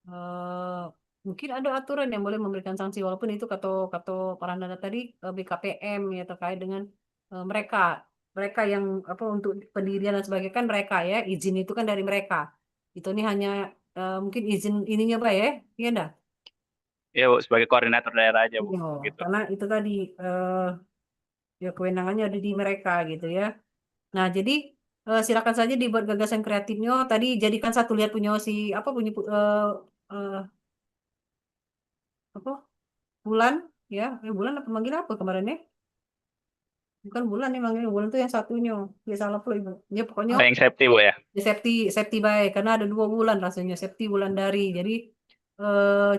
eh, mungkin ada aturan yang boleh memberikan sanksi walaupun itu kata kata Parandana tadi BKPM ya terkait dengan mereka mereka yang apa untuk pendirian dan sebagainya kan mereka ya izin itu kan dari mereka. Itu ini hanya mungkin izin ininya Pak ya, iya enggak? Iya, Bu, sebagai koordinator daerah aja, Bu. Iya, Gitu. karena itu tadi ya kewenangannya ada di mereka gitu ya. Nah, jadi silakan saja dibuat gagasan kreatifnya. Tadi jadikan satu lihat punya si apa punya eh, apa bulan ya, bulan apa manggil apa kemarin ya? Bukan bulan nih manggilnya bulan tuh yang satunya. Ya salah pula ibu. Ya pokoknya Oh, yang safety, Bu ya. ya, safety safety baik karena ada 2 bulan rasanya safety bulan dari. Jadi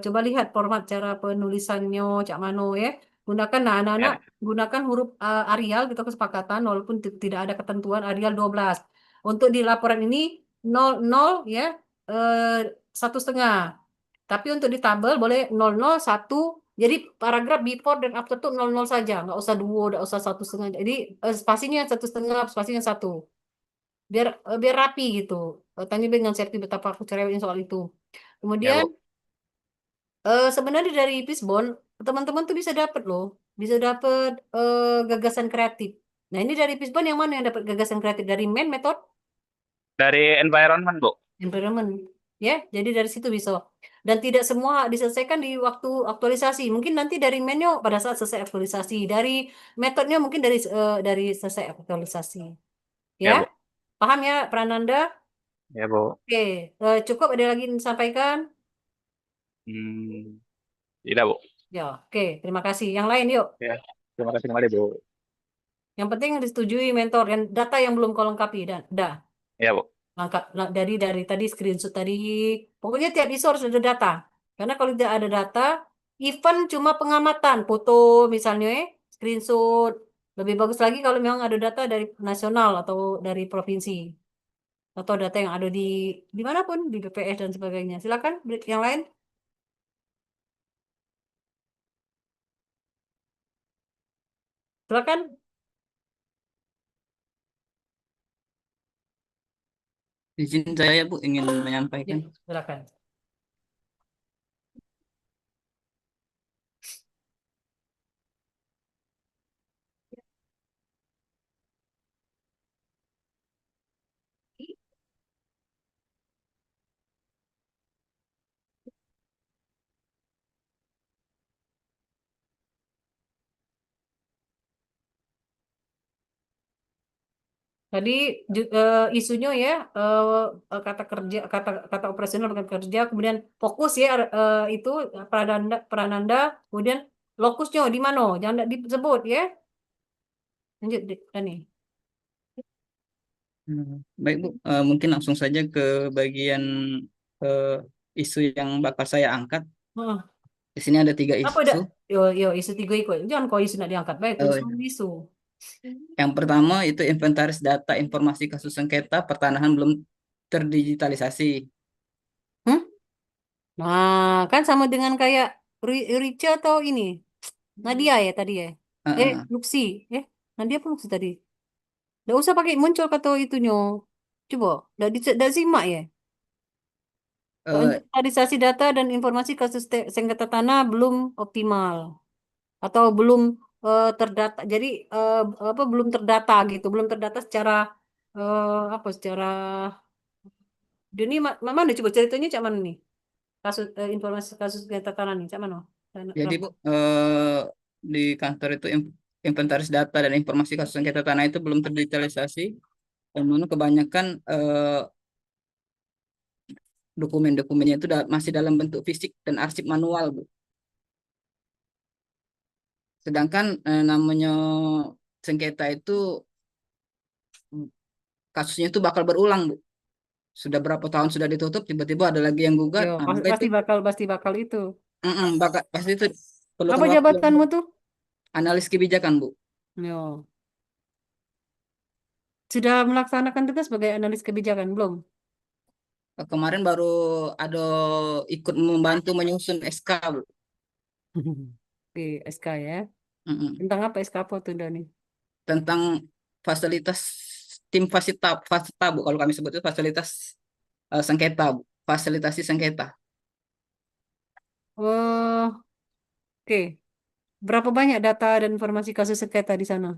coba lihat format cara penulisannya Cak Mano ya. Gunakan nah anak-anak Ya. gunakan huruf Arial kita kesepakatan walaupun tidak ada ketentuan Arial 12. Untuk di laporan ini 00 ya eh, 1,5. Tapi untuk di tabel boleh 00 1. Jadi paragraf before dan after tuh 00 saja, nggak usah 2, nggak usah 1,5. Jadi spasinya 1,5, spasinya 1 biar rapi gitu. Tanya dengan Septi betapa aku cerewetnya soal itu. Ya, Kemudian Bu. sebenarnya dari Fishbone teman-teman tuh bisa dapat loh, bisa dapat gagasan kreatif. Nah ini dari Fishbone yang mana yang dapat gagasan kreatif dari main method Dari environment, Bu. environment ya. Jadi dari situ bisa dan tidak semua diselesaikan di waktu aktualisasi. Mungkin nanti dari menu pada saat selesai aktualisasi, dari metodenya mungkin dari selesai aktualisasi. Ya, Ya, Bu. paham ya Prananda? Ya, Bu. Oke, cukup ada lagi yang disampaikan? Hmm, tidak, Bu. Ya, oke. Terima kasih. Yang lain yuk. Ya, terima kasih kembali, Bu. Yang penting disetujui mentor dan data yang belum kau lengkapi. Dah. Ya, Bu. Dari tadi screenshot tadi. Pokoknya tiap isu harus ada data. Karena kalau tidak ada data, event cuma pengamatan, foto misalnya, screenshot. Lebih bagus lagi kalau memang ada data dari nasional atau dari provinsi atau data yang ada di manapun di BPS dan sebagainya. Silakan yang lain. Silakan. Izin saya Bu ingin Ya, menyampaikan. silakan. Tadi isunya ya kata kerja kata kata operasional bukan kerja kemudian fokus ya itu Prananda kemudian lokusnya di mana jangan disebut ya lanjut Dani. Baik Bu, mungkin langsung saja ke bagian eh, isu yang bakal saya angkat. Heeh. Di sini ada tiga Apa udah isu. yo isu tiga ikut jangan kau isu nak diangkat baik terus Eh, isu. yang pertama itu inventaris data informasi kasus sengketa pertanahan belum terdigitalisasi. Hmm? Nah kan sama dengan kayak Rica atau ini Nadia ya tadi ya Eh, eh, Luxi Nadia apa Luxi tadi nggak usah pakai muncul kata itunya coba udah simak ya. eh, Inventarisasi data dan informasi kasus sengketa tanah belum optimal atau belum terdata. Jadi apa belum terdata gitu, belum terdata secara apa secara ini mana coba ceritanya cak mana nih? Kasus informasi kasus sengketa tanah nih cak mana? jadi Bu, di kantor itu inventaris data dan informasi kasus sengketa tanah itu belum terdigitalisasi. Yang mana kebanyakan dokumen-dokumennya itu masih dalam bentuk fisik dan arsip manual, Bu. Sedangkan namanya sengketa itu kasusnya itu bakal berulang, Bu. Sudah berapa tahun sudah ditutup, tiba-tiba ada lagi yang gugat. Yo, Nah, maka itu pasti bakal itu. pasti itu perlukan Apa waktu jabatanmu untuk tuh? analis kebijakan, Bu. Yo, sudah melaksanakan tugas sebagai analis kebijakan belum? Kemarin baru ada ikut membantu menyusun SK, Bu. Di SK ya. Mm-mm. Tentang apa SK apa tuh Dani? Tentang fasilitas tim fasita, Bu. Kalau kami sebut itu fasilitas sengketa, Bu. Fasilitasi sengketa. Oh, oke. Berapa banyak data dan informasi kasus sengketa di sana?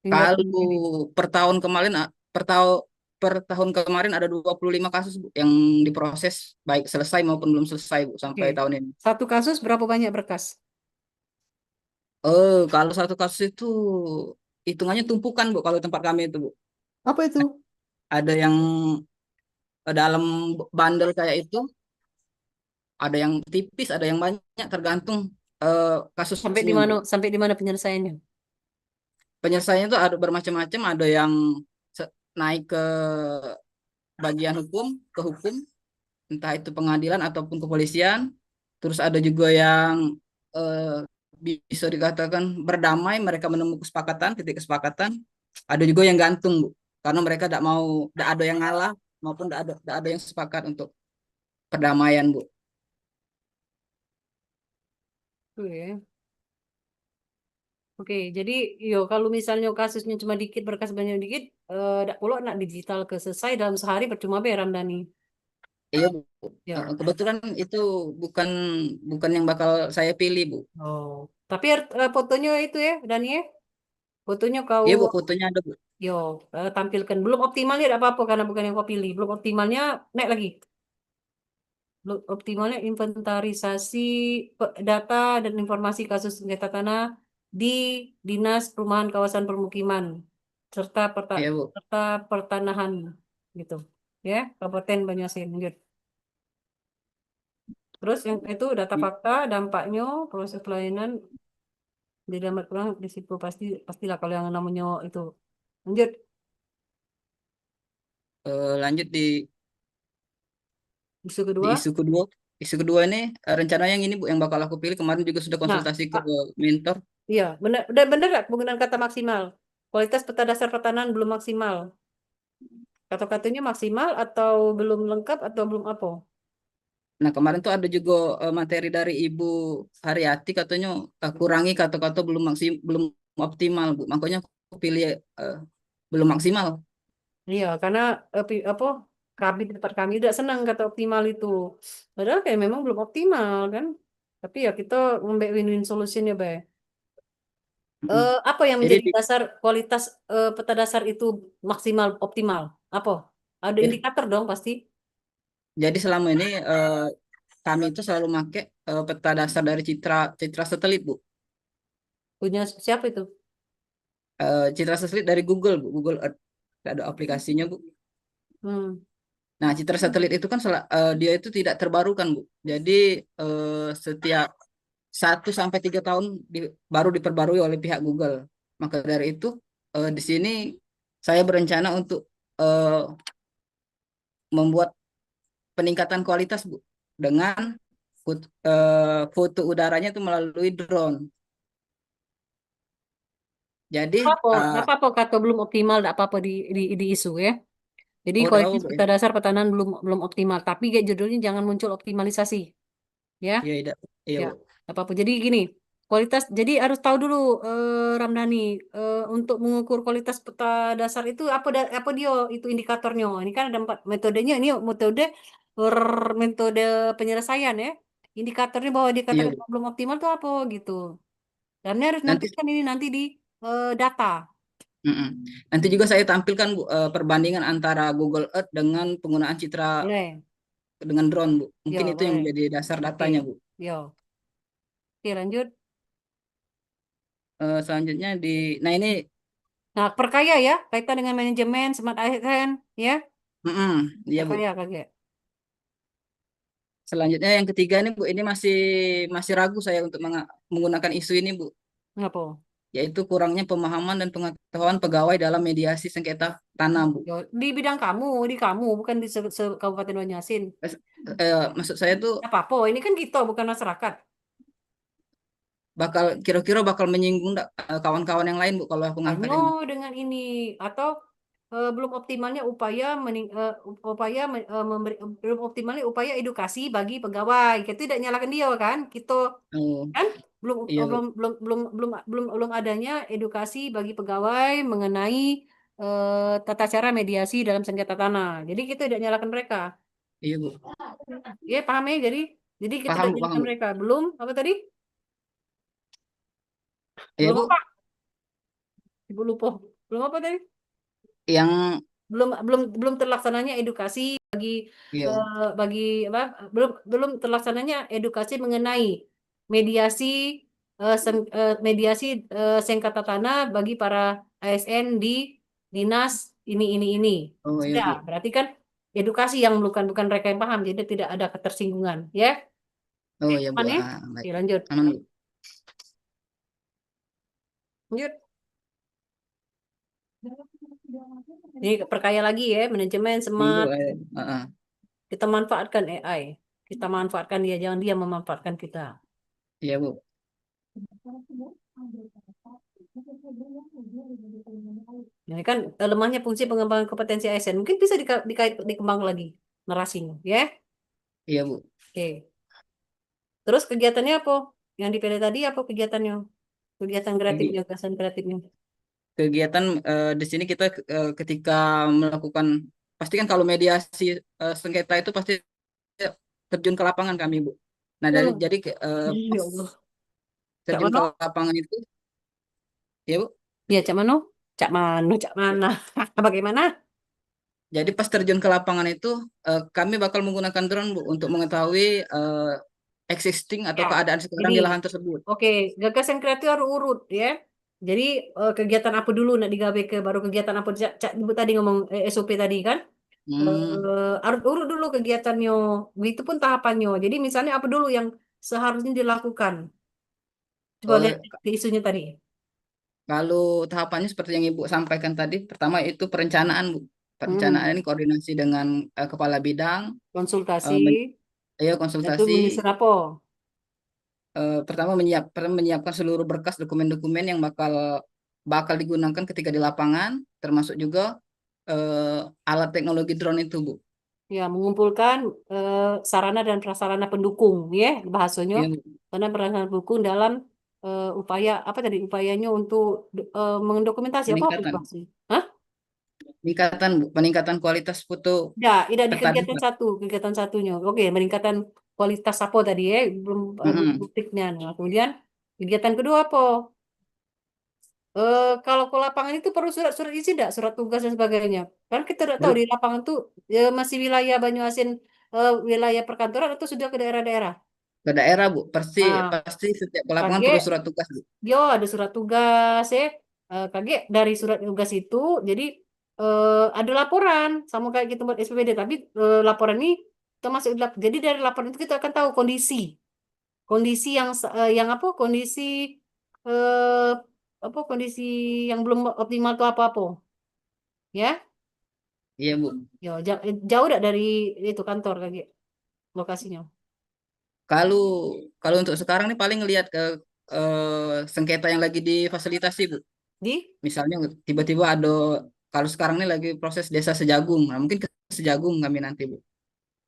Hingga Kalau ini. per tahun kemarin per tahun kemarin ada 25 kasus Bu, yang diproses baik selesai maupun belum selesai Bu Oke. sampai tahun ini. Satu kasus berapa banyak berkas? Kalau satu kasus itu hitungannya tumpukan Bu kalau tempat kami itu Bu. Apa itu? Ada yang dalam bandel kayak itu, ada yang tipis, ada yang banyak tergantung kasusnya Bu. Sampai di mana penyelesaiannya? Penyelesaiannya itu ada bermacam-macam, ada yang naik ke bagian hukum, ke hukum, entah itu pengadilan ataupun kepolisian. Terus ada juga yang eh, bisa dikatakan berdamai, mereka menemukan kesepakatan, titik kesepakatan. Ada juga yang gantung, Bu, karena mereka tidak mau, tidak ada yang ngalah maupun tidak ada yang sepakat untuk perdamaian, Bu. Tuh ya. Oke, jadi yo kalau misalnya kasusnya cuma dikit, berkas banyak dikit, dak perlu nak digital ke selesai dalam sehari percuma be Ramdhani. Iya, Bu. Ya. Kebetulan itu bukan bukan yang bakal saya pilih, Bu. Oh. Tapi fotonya itu ya, Dani ya. Fotonya kau Iya, Bu, fotonya ada, Bu. yo tampilkan. Belum optimalnya tidak apa-apa karena bukan yang kau pilih. Belum optimalnya naik lagi. Optimalnya inventarisasi data dan informasi kasus sengketa tanah di Dinas Perumahan Kawasan Permukiman serta Iya, Bu. serta pertanahan gitu ya Kabupaten Banyuasin lanjut. Terus yang itu data fakta, dampaknya, proses pelayanan di dalam kurang di situ pastilah kalau yang namanya itu. Lanjut. Lanjut Isu di kedua. isu kedua. Isu kedua ini rencana yang ini Bu yang bakal aku pilih. Kemarin juga sudah Nah, konsultasi ke mentor. iya, benar nggak penggunaan kata maksimal. Kualitas peta dasar pertanahan belum maksimal. Kata-katanya maksimal atau belum lengkap atau belum apa? Nah, kemarin tuh ada juga materi dari Ibu Haryati katanya kurangi kata-kata belum optimal, Bu. Makanya aku pilih belum maksimal. Iya, karena apa kami di tempat kami tidak senang kata optimal itu. Padahal kayak memang belum optimal kan. Tapi ya kita ngambil win-win solution ya, Bay. Mm. Apa yang Jadi menjadi dasar kualitas peta dasar itu maksimal optimal? Apa? Ada ya, indikator dong pasti. jadi selama ini kami itu selalu pakai peta dasar dari Citra Citra Satelit, Bu. Punya siapa itu? Citra Satelit dari Google, Bu. Google Earth. Ada aplikasinya, Bu. Hmm. Nah, Citra Satelit itu kan dia itu tidak terbarukan, Bu. Jadi setiap 1 sampai 3 tahun baru diperbarui oleh pihak Google. Maka dari itu di sini saya berencana untuk eh, membuat peningkatan kualitas, Bu, dengan foto udaranya itu melalui drone. Jadi Apa? Apa kata belum optimal? Tidak apa-apa di isu ya. Jadi oh, udah apa, kualitas Bu, ya? peta dasar pertanahan belum optimal. Tapi kayak judulnya jangan muncul optimalisasi. Ya. Iya, iya, iya, Ya, Bu. apa-apa. Jadi gini, kualitas. Jadi harus tahu dulu, Ramdhani, untuk mengukur kualitas peta dasar itu apa dia itu indikatornya. Ini kan ada 4 metodenya. Ini metode penyelesaian ya. Indikatornya bahwa Iya, dikatakan Bu. belum optimal itu apa gitu. Dan ini harus Nanti nampilkan ini nanti di data. mm-mm. Nanti juga saya tampilkan, Bu, perbandingan antara Google Earth dengan penggunaan citra Boleh, dengan drone, Bu. Mungkin yo itu yang boleh. menjadi dasar Oke, datanya, Bu. yo. Oke lanjut. Selanjutnya nah ini Nah, perkaya ya, kaitan dengan manajemen, smart ASN, ya. iya, Bu. Perkaya kaget. Selanjutnya yang ketiga ini, Bu, ini masih masih ragu saya untuk menggunakan isu ini, Bu, Ngapa? yaitu kurangnya pemahaman dan pengetahuan pegawai dalam mediasi sengketa tanah, Bu. Yo, di bidang kamu, di kamu, bukan di Kabupaten Banjarmasin. Maksud saya tuh Apa-apa, ini kan kita, bukan masyarakat. kira-kira bakal menyinggung nggak, kawan-kawan yang lain, Bu, kalau aku ngangkat Hanya ini. dengan ini, atau belum optimalnya belum optimalnya upaya edukasi bagi pegawai. Kita tidak nyalakan dia kan, kita Oh, kan belum iya, eh, Bu. belum adanya edukasi bagi pegawai mengenai tata cara mediasi dalam sengketa tanah. Jadi kita tidak nyalakan mereka. Iya, Bu. Ya paham ya? Jadi kita Paham, tidak Bu, paham, nyalakan Bu. mereka. Belum apa tadi? Iya, Belum Bu. apa? Ibu lupa. Belum apa tadi? Yang Belum belum belum terlaksananya edukasi iya, bagi apa? Belum belum terlaksananya edukasi mengenai mediasi mediasi sengketa tanah bagi para ASN di dinas ini. oh iya, Sudah, Bu. berarti kan edukasi yang bukan mereka yang paham, jadi tidak ada ketersinggungan, ya. Oh iya, Bu. Aman ya? Baik. Oke, lanjut. Aman, Bu. Lanjut. Ini perkaya lagi ya, manajemen Iya, Bu. smart. Ah. Kita manfaatkan AI. Kita manfaatkan dia, jangan dia memanfaatkan kita. Iya, Bu. Ini kan lemahnya fungsi pengembangan kompetensi ASN. Mungkin bisa dikembang lagi narasinya, ya. Iya, Bu. Oke. Terus kegiatannya apa? Yang dipilih tadi apa kegiatannya? Kegiatan kreatifnya, Kegi- kegiatan kreatifnya. Kegiatan di sini kita ketika melakukan pasti kan kalau mediasi sengketa itu pasti terjun ke lapangan kami, Bu. Nah, Hmm. jadi Ya pas Allah. Cak terjun ke Mano? lapangan itu, ya, Bu. Ya, Cak Mano? Cak Mano, Cak mana? Bagaimana? Jadi pas terjun ke lapangan itu kami bakal menggunakan drone, Bu, untuk mengetahui existing atau Ya, keadaan sekarang gini. di lahan tersebut. Oke, gagasan kreatif harus urut ya. Jadi kegiatan apa dulu nak digawe ke baru kegiatan apa Cak Ibu tadi ngomong SOP tadi kan? Hmm. Urut dulu kegiatannya, itu pun tahapannya. Jadi misalnya apa dulu yang seharusnya dilakukan? Coba Oh, lihat ke isunya tadi. kalau tahapannya seperti yang Ibu sampaikan tadi, pertama itu perencanaan, Bu. Perencanaan Hmm, ini koordinasi dengan kepala bidang, konsultasi, eh, men- ya itu konsultasi. menyusun apa? Pertama menyiapkan seluruh berkas dokumen-dokumen yang bakal bakal digunakan ketika di lapangan, termasuk juga alat teknologi drone itu, Bu. Ya, mengumpulkan sarana dan prasarana pendukung, ya bahasanya. Ya, Karena prasarana pendukung dalam upaya apa tadi upayanya untuk mendokumentasi apa itu peningkatan, bahasanya? Hah? peningkatan, Bu, peningkatan kualitas foto Tidak di kegiatan tertadaftar. satu, kegiatan satunya. Oke, meningkatkan kualitas apa tadi ya? Belum Mm-mm. buktinya. Nah, kemudian kegiatan kedua apa? Kalau ke lapangan itu perlu surat-surat isi tidak, surat tugas dan sebagainya. Kan kita tidak tahu Perlu di lapangan tuh masih wilayah Banyuasin, wilayah perkantoran atau sudah ke daerah-daerah. ke daerah, Bu. Pasti Nah, pasti setiap ke lapangan perlu KG, surat tugas, Bu. yo ada surat tugas ya. KG dari surat tugas itu, jadi ada laporan sama kayak gitu buat SPPD. Tapi laporan ini termasuk jadi dari laporan itu kita akan tahu kondisi, kondisi yang apa? Kondisi eh, apa? Kondisi yang belum optimal itu apa-apa, ya? Iya, Bu. Yo, jauh tidak dari itu kantor KG lokasinya. Kalau kalau untuk sekarang nih paling ngelihat ke sengketa yang lagi difasilitasi, Bu. Di? Misalnya tiba-tiba ada kalau sekarang ini lagi proses desa Sejagung. Nah, mungkin ke Sejagung kami nanti, Bu.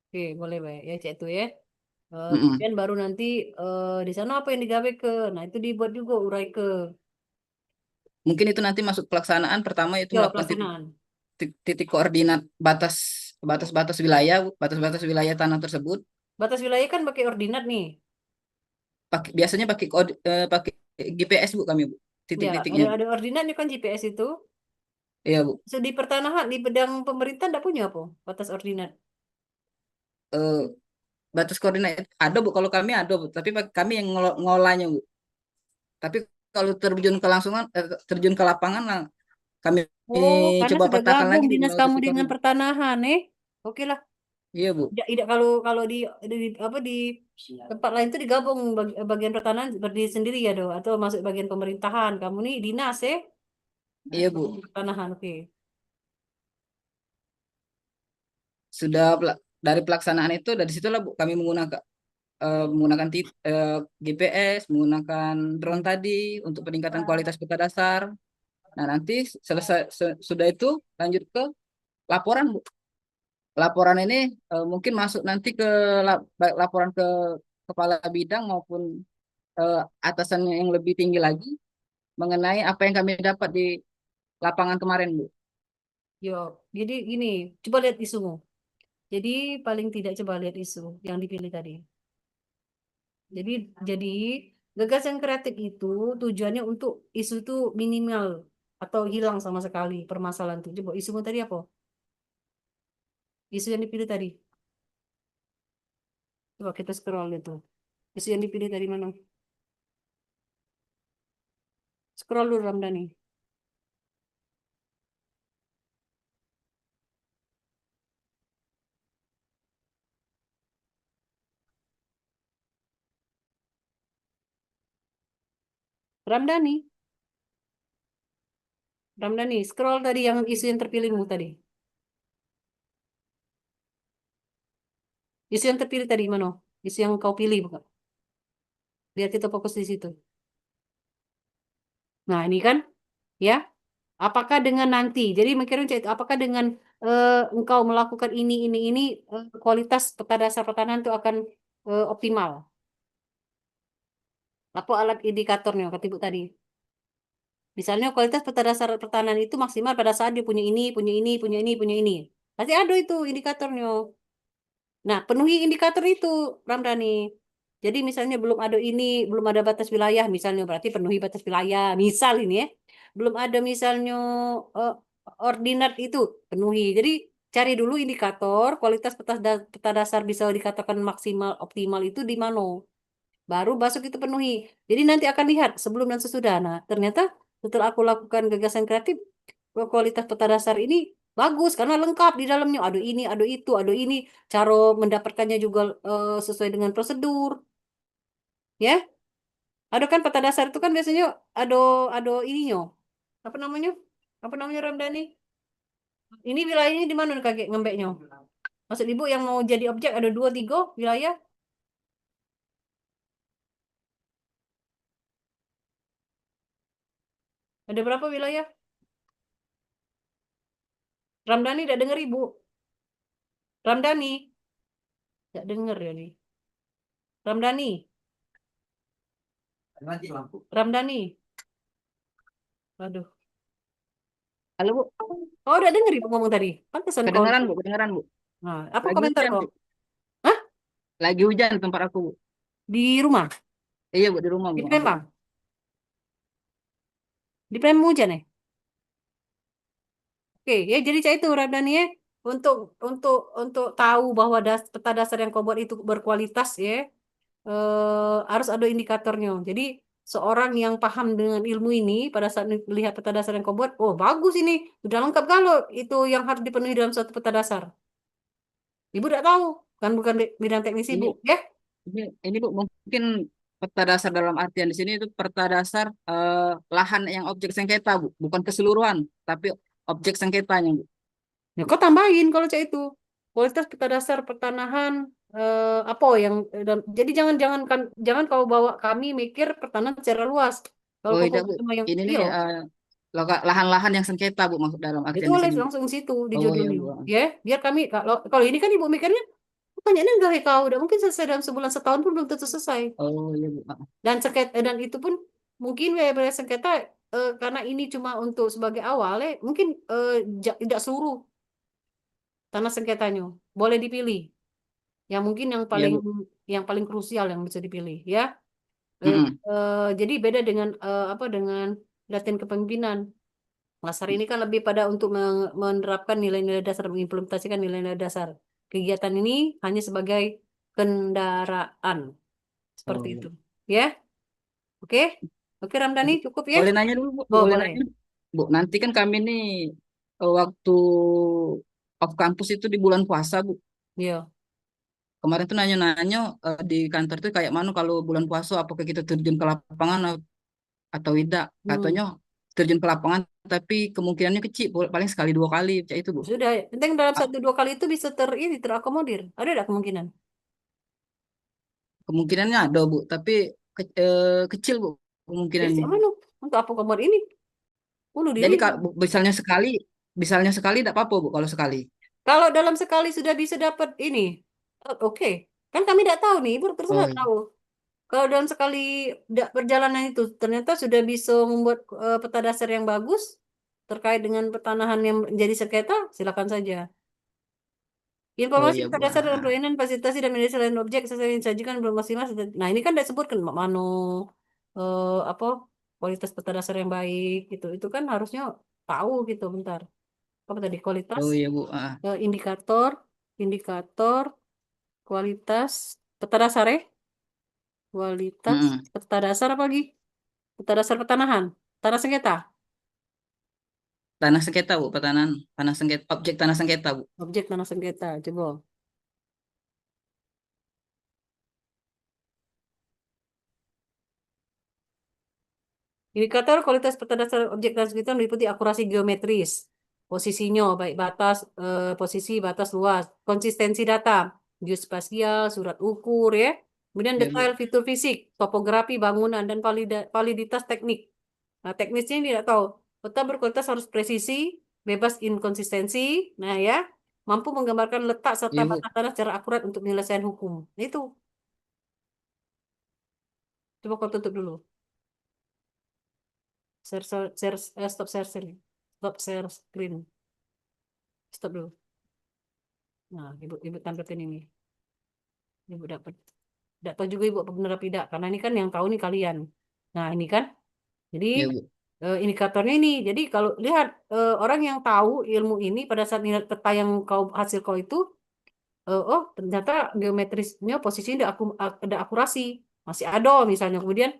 Oke, boleh baik ya cek itu ya. Mm-mm. Kemudian baru nanti di sana apa yang digawe ke, nah itu dibuat juga urai ke, Mungkin itu nanti masuk pelaksanaan pertama itu ya melakukan titik pelaksanaan. titik koordinat batas batas-batas wilayah, Bu. Batas-batas wilayah tanah tersebut. Batas wilayah kan pakai ordinat nih. Biasanya pakai GPS, Bu, kami, Bu. Ya, Titik-titiknya, Bu. ada ordinatnya kan GPS itu. Iya, Bu. So, di pertanahan, di bidang pemerintah enggak punya apa? Batas ordinat. Eh, batas koordinat ada, Bu, kalau kami ada, Bu, tapi kami yang ngolahnya, Bu. Tapi kalau terjun ke lapangan lah, kami Oh, karena coba sudah petakan gabung lagi, Bu, dinas melalui kamu situ. dengan pertanahan, eh. Oke lah. Iya, Bu. Tidak kalau kalau apa di tempat lain itu digabung bagian pertanahan berdiri sendiri ya, Do, atau masuk bagian pemerintahan. Kamu nih dinas, eh. Iya, Bu. Pertanahan, oke. Dari pelaksanaan itu dari situlah, Bu, kami menggunakan GPS, menggunakan drone tadi untuk peningkatan kualitas peta dasar. Nah, nanti sudah itu lanjut ke laporan, Bu. Laporan ini mungkin masuk nanti ke baik laporan ke kepala bidang maupun atasannya yang lebih tinggi lagi mengenai apa yang kami dapat di lapangan kemarin, Bu. Yo, jadi gini, coba lihat isumu. Jadi paling tidak coba lihat isu yang dipilih tadi. Jadi jadi gagasan kreatif itu tujuannya untuk isu itu minimal atau hilang sama sekali permasalahan itu. Coba isumu tadi apa? Isu yang dipilih tadi. Coba kita scroll itu. Isu yang dipilih tadi mana? Scroll dulu Ramdhani. Ramdhani. Ramdhani, scroll tadi yang isu yang terpilihmu tadi. Isu yang terpilih tadi mana? Isu yang kau pilih bukan? Biar kita fokus di situ. Nah, ini kan ya. Apakah dengan nanti, jadi mikirnya cek, apakah dengan engkau melakukan ini, kualitas peta dasar pertanahan itu akan optimal? Apa alat indikatornya, kata Ibu tadi? Misalnya kualitas peta dasar pertanahan itu maksimal pada saat dia punya ini, punya ini, punya ini, punya ini. Pasti ada itu indikatornya. Nah, penuhi indikator itu, Ramdhani. Jadi misalnya belum ada ini, belum ada batas wilayah, misalnya berarti penuhi batas wilayah. Misal ini ya, belum ada misalnya eh, ordinat itu penuhi. Jadi cari dulu indikator kualitas peta dasar bisa dikatakan maksimal optimal itu di mana. Baru masuk itu penuhi. Jadi nanti akan lihat sebelum dan sesudah. Nah, ternyata setelah aku lakukan gagasan kreatif, kualitas peta dasar ini Bagus karena lengkap di dalamnya. Ada ini, ada itu, ada ini. Cara mendapatkannya juga sesuai dengan prosedur. Ya, ada kan peta dasar itu kan biasanya ada ada ininya. Apa namanya? Apa namanya Ramdhani? Ini wilayahnya di mana nih kakek ngembeknya? Maksud ibu yang mau jadi objek ada 2, 3 wilayah? Ada berapa wilayah? Ramdhani tidak dengar ibu. Ramdhani tidak dengar ya nih. Ramdhani, Ramdhani. Aduh. Halo Bu, Oh, udah denger ibu ngomong tadi. Pantesan kau. kedengaran Bu, kedengaran Bu. Nah, apa Lagi komentar hujan kau? Bu, Hah? lagi hujan di tempat aku Bu. Di rumah? Iya Bu, di rumah Di Bu. Palembang? Di Palembang hujan ya? Oke, ya jadi saya itu Ramdhani ya. Untuk tahu bahwa peta dasar yang kau buat itu berkualitas ya, harus ada indikatornya. Jadi seorang yang paham dengan ilmu ini pada saat melihat peta dasar yang kau buat, oh bagus ini, sudah lengkap kalau itu yang harus dipenuhi dalam suatu peta dasar. Ibu tidak tahu, kan bukan bidang teknis ibu, Ini ya? ini Bu, mungkin peta dasar dalam artian di sini itu peta dasar lahan yang objek sengketa Bu, bukan keseluruhan, tapi objek sengketanya Bu. Ya kau tambahin kalau cak itu kualitas peta dasar pertanahan apa yang jadi jangan kau bawa kami mikir pertanahan secara luas. Kalau Oh kau tidak fokus Bu, sama yang ini nih iya, lahan-lahan yang sengketa Bu, maksud dalam itu artian di oleh sini Bu. langsung situ di Oh iya judulnya. Bu. Ya, biar kami kalau kalau ini kan ibu mikirnya pertanyaannya enggak kau udah mungkin selesai dalam sebulan setahun pun belum tentu selesai. Oh iya Bu. Dan sengketa dan itu pun mungkin wilayah sengketa karena ini cuma untuk sebagai awal ya, mungkin tidak seluruh tanah sengketanya boleh dipilih. Yang mungkin Iya Bu. yang paling krusial yang bisa dipilih ya. Mm-mm. Jadi beda dengan apa dengan latihan kepemimpinan. Lasar ini kan lebih pada untuk menerapkan nilai-nilai dasar, mengimplementasikan nilai-nilai dasar. Kegiatan ini hanya sebagai kendaraan Oh seperti iya. itu. Ya, oke, oke Ramdhani cukup ya. Boleh nanya dulu Bu, Oh boleh boleh. nanya. Bu, nanti kan kami nih waktu off kampus itu di bulan puasa Bu. Iya. Kemarin tuh nanya-nanya di kantor tuh kayak mana kalau bulan puasa apakah kita terjun ke lapangan atau tidak. Hmm. Katanya terjun ke lapangan tapi kemungkinannya kecil, paling sekali 2 kali kayak itu Bu. Sudah, penting dalam Ah, 1 2 kali itu bisa ini terakomodir. Ada tidak kemungkinan? kemungkinannya ada Bu, tapi kecil Bu Jadi kemungkinannya. siapa lu? Untuk apa kamar ini? Bunuh diri. Jadi kalau misalnya sekali tidak apa-apa Bu kalau sekali. Kalau dalam sekali sudah bisa dapat ini, oke. Kan kami tidak tahu nih, ibu terus Oh nggak iya. tahu. Kalau dalam sekali perjalanan itu ternyata sudah bisa membuat peta dasar yang bagus terkait dengan pertanahan yang menjadi sengketa, silakan saja. Oh Informasi iya peta Bu. dasar dalam permainan fasilitasi dan media selain objek sesuai yang disajikan belum maksimal. Nah ini kan tidak sebutkan mano apa kualitas peta dasar yang baik gitu. Itu kan harusnya tahu gitu. Bentar. Apa tadi kualitas? Oh iya Bu. Indikator, indikator, kualitas peta dasar ya, kualitas Mm-mm. peta dasar apa lagi? Peta dasar pertanahan, tanah sengketa, Tanah sengketa Bu, petanan tanah sengketa, objek tanah sengketa Bu. objek tanah sengketa. Coba. Indikator kualitas peta dasar objek tanah sengketa meliputi akurasi geometris, posisinya, baik batas, posisi, batas, luas, konsistensi data, geospasial, surat ukur ya, kemudian Ya detail Bu. fitur fisik, topografi bangunan, dan validitas teknik. Nah, teknisnya ini tidak tahu. Peta berkualitas harus presisi, bebas inkonsistensi, nah ya, mampu menggambarkan letak serta Ya Bu. batas tanah secara akurat untuk penyelesaian hukum. Nah, itu, coba kau tutup dulu. Stop share screen. Stop share screen. Stop dulu. Nah, ibu tampilkan ini. Ibu dapat. Tidak tahu juga ibu benar apa tidak, karena ini kan yang tahu nih kalian. Nah, ini kan. Jadi Ya Bu. indikatornya ini. Jadi kalau lihat orang yang tahu ilmu ini pada saat lihat peta yang hasil kau itu, oh ternyata geometrisnya posisinya ada akurasi, masih ada misalnya. Kemudian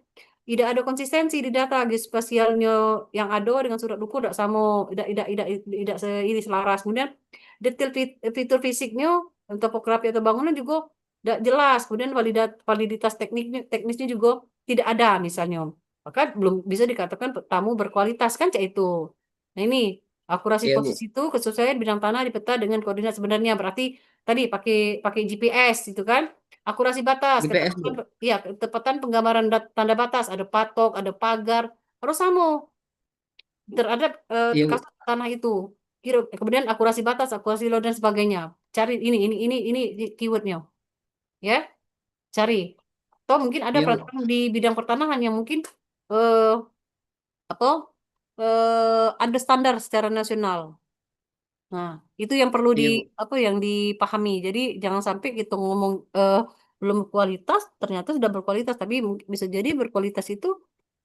tidak ada konsistensi di data geospasialnya yang ada dengan surat buku tidak sama, tidak ini selaras. Kemudian detail fitur fisiknya, topografi atau bangunan juga tidak jelas. Kemudian validitas teknisnya juga tidak ada misalnya. Maka belum bisa dikatakan tamu berkualitas kan cak itu. Nah ini akurasi Iya, Bu. posisi itu kesesuaian bidang tanah di peta dengan koordinat sebenarnya. Berarti tadi pakai pakai GPS itu kan. Akurasi batas, GPS, Bu. ya, ketepatan penggambaran tanda batas, ada patok, ada pagar, harus sama terhadap Iya, Bu. kasus tanah itu. Kemudian akurasi batas, akurasi load dan sebagainya. Cari ini keywordnya, ya, cari. Atau mungkin ada Iya, Bu. peraturan di bidang pertanahan yang mungkin eh apa ada standar secara nasional. Nah, itu yang perlu Iya, Bu. yang dipahami. Jadi jangan sampai kita ngomong belum kualitas, ternyata sudah berkualitas, tapi bisa jadi berkualitas itu